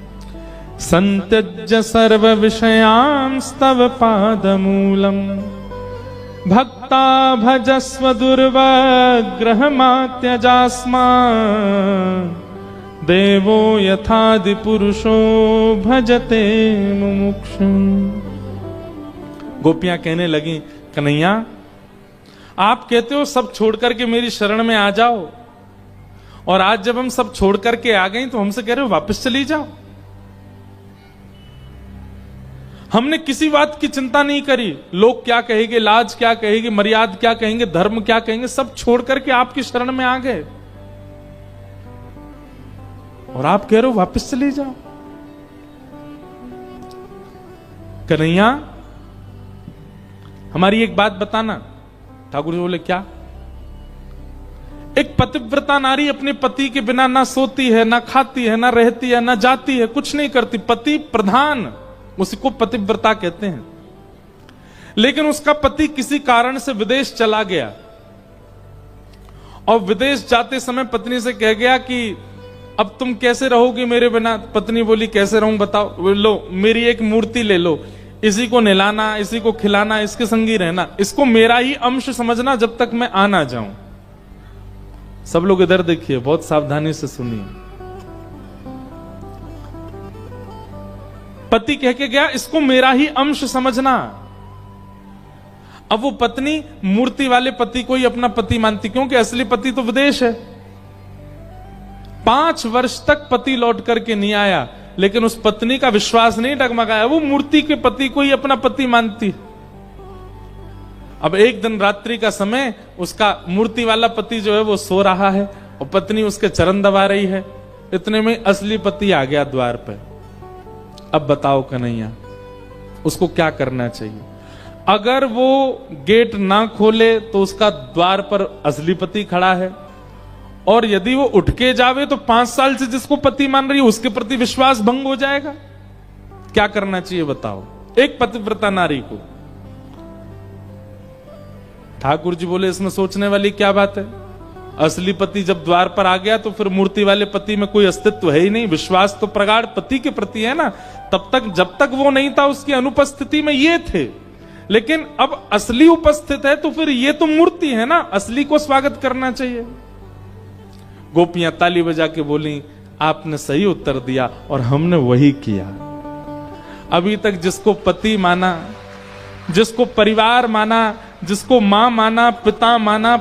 संत्यज्य सर्व विषयांस्तव पादमूलम् भक्ता भजस्व दुर्वग्रहमात्यजास्मा देवो यथादि पुरुषो भजते मुमुक्षुम्। गोपियां कहने लगी, कन्हैया आप कहते हो सब छोड़ करके मेरी शरण में आ जाओ, और आज जब हम सब छोड़ करके आ गए तो हमसे कह रहे हो वापस चली जाओ। हमने किसी बात की चिंता नहीं करी, लोग क्या कहेंगे, लाज क्या कहेगी, मर्यादा क्या कहेंगे, धर्म क्या कहेंगे, सब छोड़ करके आपकी शरण में आ गए, और आप कह रहे हो वापस चली जाओ। कन्हैया हमारी एक बात बताना। ठाकुर जी बोले, क्या? एक पतिव्रता नारी अपने पति के बिना ना सोती है, ना खाती है, ना रहती है, ना जाती है, कुछ नहीं करती, पति प्रधान, उसी को पतिव्रता कहते हैं। लेकिन उसका पति किसी कारण से विदेश चला गया, और विदेश जाते समय पत्नी से कह गया कि अब तुम कैसे रहोगी मेरे बिना? पत्नी बोली, कैसे रहूं बताओ? लो मेरी एक मूर्ति ले लो, इसी को नहलाना, इसी को खिलाना, इसके संग ही रहना, इसको मेरा ही अंश समझना जब तक मैं आ ना जाऊं। सब लोग इधर देखिए, बहुत सावधानी से सुनिए। पति कह के गया, इसको मेरा ही अंश समझना। अब वो पत्नी मूर्ति वाले पति को ही अपना पति मानती, क्योंकि असली पति तो विदेश है। 5 वर्ष तक पति लौट करके नहीं आया, लेकिन उस पत्नी का विश्वास नहीं डगमगाया, वो मूर्ति के पति को ही अपना पति मानती। अब एक दिन रात्रि का समय, उसका मूर्ति वाला पति जो है वो सो रहा है, और पत्नी उसके चरण दबा रही है। इतने में असली पति आ गया द्वार पे। अब बताओ कन्हैया, उसको क्या करना चाहिए? अगर वो गेट ना खोले तो उसका द्वार पर असली पति खड़ा है, और यदि वो उठ के जावे तो 5 साल से जिसको पति मान रही है उसके प्रति विश्वास भंग हो जाएगा। क्या करना चाहिए बताओ एक पतिव्रता नारी को? ठाकुर जी बोले, इसमें सोचने वाली क्या बात है? असली पति जब द्वार पर आ गया तो फिर मूर्ति वाले पति में कोई अस्तित्व है ही नहीं। विश्वास तो प्रगाढ़ पति के प्रति है ना, तब तक जब तक वो नहीं था उसकी अनुपस्थिति में ये थे, लेकिन अब असली उपस्थित है तो फिर ये तो मूर्ति है ना, असली को स्वागत करना चाहिए। गोपियां ताली बजा के बोली, आपने सही उत्तर दिया और हमने वही किया। अभी तक जिसको पति माना, जिसको परिवार माना, जिसको मां माना, पिता माना,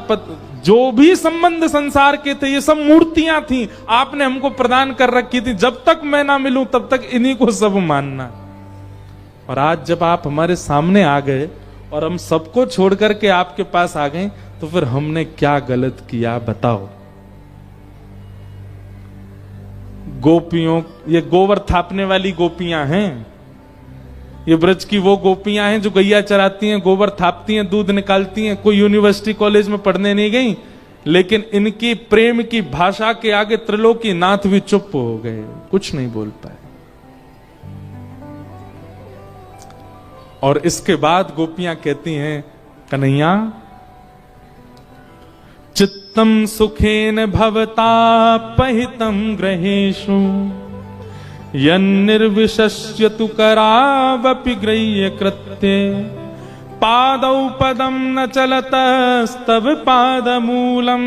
जो भी संबंध संसार के थे ये सब मूर्तियां थी, आपने हमको प्रदान कर रखी थी। जब तक मैं ना मिलूं तब तक इन्हीं को सब मानना। और आज जब आप हमारे सामने आ गए और हम सबको छोड़ करके आपके पास आ गए, तो फिर हमने क्या गलत किया बताओ। गोपियों, ये गोबर थापने वाली गोपियां हैं, ये ब्रज की वो गोपियां हैं जो गैया चराती हैं, गोबर थापती हैं, दूध निकालती हैं, कोई यूनिवर्सिटी कॉलेज में पढ़ने नहीं गई, लेकिन इनकी प्रेम की भाषा के आगे त्रिलोकी नाथ भी चुप हो गए, कुछ नहीं बोल पाए। और इसके बाद गोपियां कहती हैं, कन्हैया चित्तम सुखेन भवता पहितम ग्रहेषु यन्निर्विशस्य तु करावपि गृह्य कृत्ये पादौ पदम न चलतस्तव पादमूलम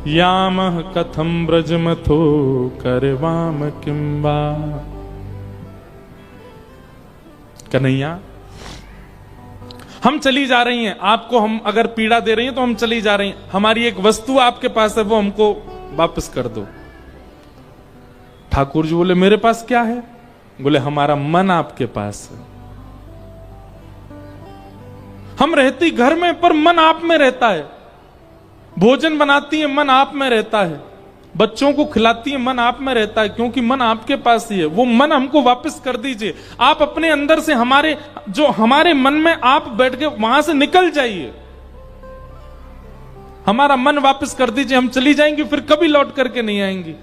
यामः कथम ब्रजमथो करवाम किंबा। कन्हैया हम चली जा रही हैं, आपको हम अगर पीड़ा दे रही हैं तो हम चली जा रही हैं, हमारी एक वस्तु आपके पास है वो हमको वापस कर दो। ठाकुर जी बोले मेरे पास क्या है? बोले हमारा मन आपके पास है। हम रहती घर में पर मन आप में रहता है, भोजन बनाती है मन आप में रहता है, बच्चों को खिलाती है मन आप में रहता है, क्योंकि मन आपके पास ही है। वो मन हमको वापस कर दीजिए। आप अपने अंदर से हमारे मन में आप बैठ के वहां से निकल जाइए, हमारा मन वापस कर दीजिए, हम चली जाएंगे, फिर कभी लौट करके नहीं आएंगी।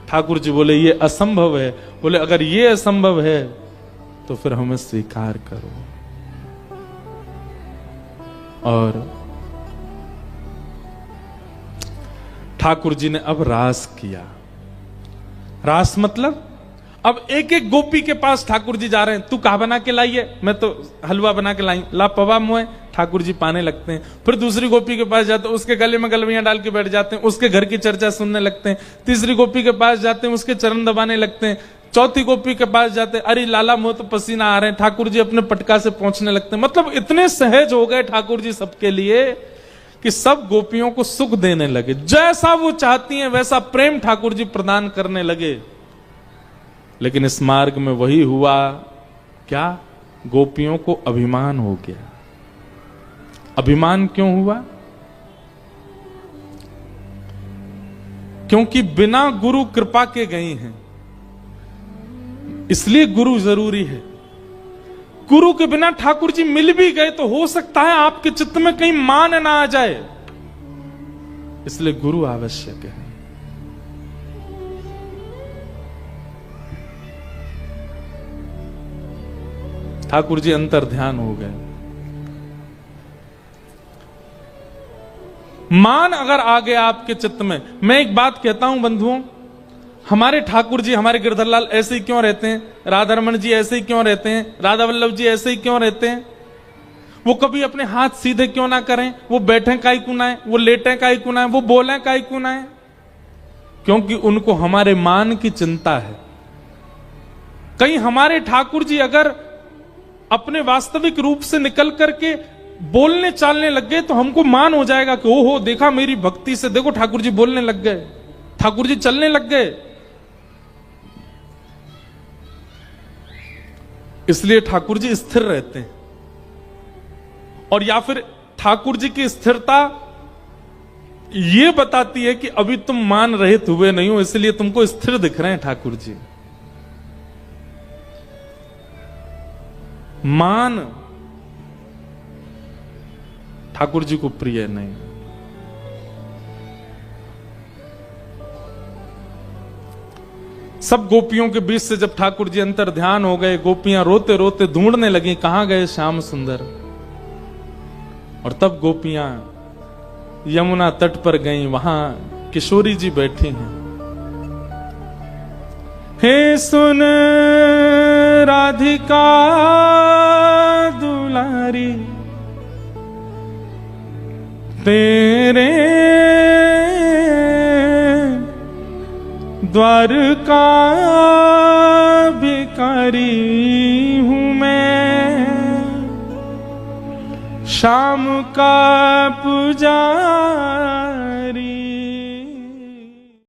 ठाकुर जी बोले ये असंभव है। बोले अगर ये असंभव है तो फिर हमें स्वीकार करो। और ठाकुर जी ने अब रास किया। रास मतलब अब एक एक गोपी के पास ठाकुर जी जा रहे हैं, तू कहा बना के लाई है? मैं तो हलवा बना के लाई, ला पवा मुए। ठाकुर जी पाने लगते हैं। फिर दूसरी गोपी के पास जाते हैं, उसके गले में गलवियां डाल के बैठ जाते हैं, उसके घर की चर्चा सुनने लगते हैं। तीसरी गोपी के पास जाते हैं, उसके चरण दबाने लगते हैं। चौथी गोपी के पास जाते हैं, अरे लाला मुंह तो पसीना आ रहे हैं, ठाकुर जी अपने पटका से पहुंचने लगते हैं। मतलब इतने सहज हो गए ठाकुर जी सबके लिए कि सब गोपियों को सुख देने लगे, जैसा वो चाहती हैं वैसा प्रेम ठाकुर जी प्रदान करने लगे। लेकिन इस मार्ग में वही हुआ क्या, गोपियों को अभिमान हो गया। अभिमान क्यों हुआ? क्योंकि बिना गुरु कृपा के गई हैं, इसलिए गुरु जरूरी है। गुरु के बिना ठाकुर जी मिल भी गए तो हो सकता है आपके चित्त में कहीं मान ना आ जाए, इसलिए गुरु आवश्यक है। ठाकुर जी अंतर ध्यान हो गए। मान अगर आ गया आपके चित्त में, मैं एक बात कहता हूं बंधुओं, हमारे ठाकुर जी, हमारे गिरधरलाल ऐसे ही क्यों रहते हैं? राधा रमन जी ऐसे ही क्यों रहते हैं? राधा वल्लभ जी ऐसे ही क्यों रहते हैं? वो कभी अपने हाथ सीधे क्यों ना करें? वो बैठे काई कुनाए, वो लेटे काई कुनाए, वो बोले काई कुनाए? क्योंकि उनको हमारे मान की चिंता है। कहीं हमारे ठाकुर जी अगर अपने वास्तविक रूप से निकल करके बोलने चालने लग गए तो हमको मान हो जाएगा कि ओहो देखा मेरी भक्ति से, देखो ठाकुर जी बोलने लग गए, ठाकुर जी चलने लग गए। इसलिए ठाकुर जी स्थिर रहते हैं। और या फिर ठाकुर जी की स्थिरता ये बताती है कि अभी तुम मान रहित हुए नहीं हो, इसलिए तुमको स्थिर दिख रहे हैं ठाकुर जी। मान ठाकुर जी को प्रिय नहीं। सब गोपियों के बीच से जब ठाकुर जी अंतर ध्यान हो गए, गोपियां रोते रोते ढूंढने लगी कहां गए श्याम सुंदर। और तब गोपियां यमुना तट पर गईं, वहां किशोरी जी बैठी हैं। हे सुन राधिका दुलारी, तेरे द्वारका भिखारी हूं मैं, शाम का पुजारी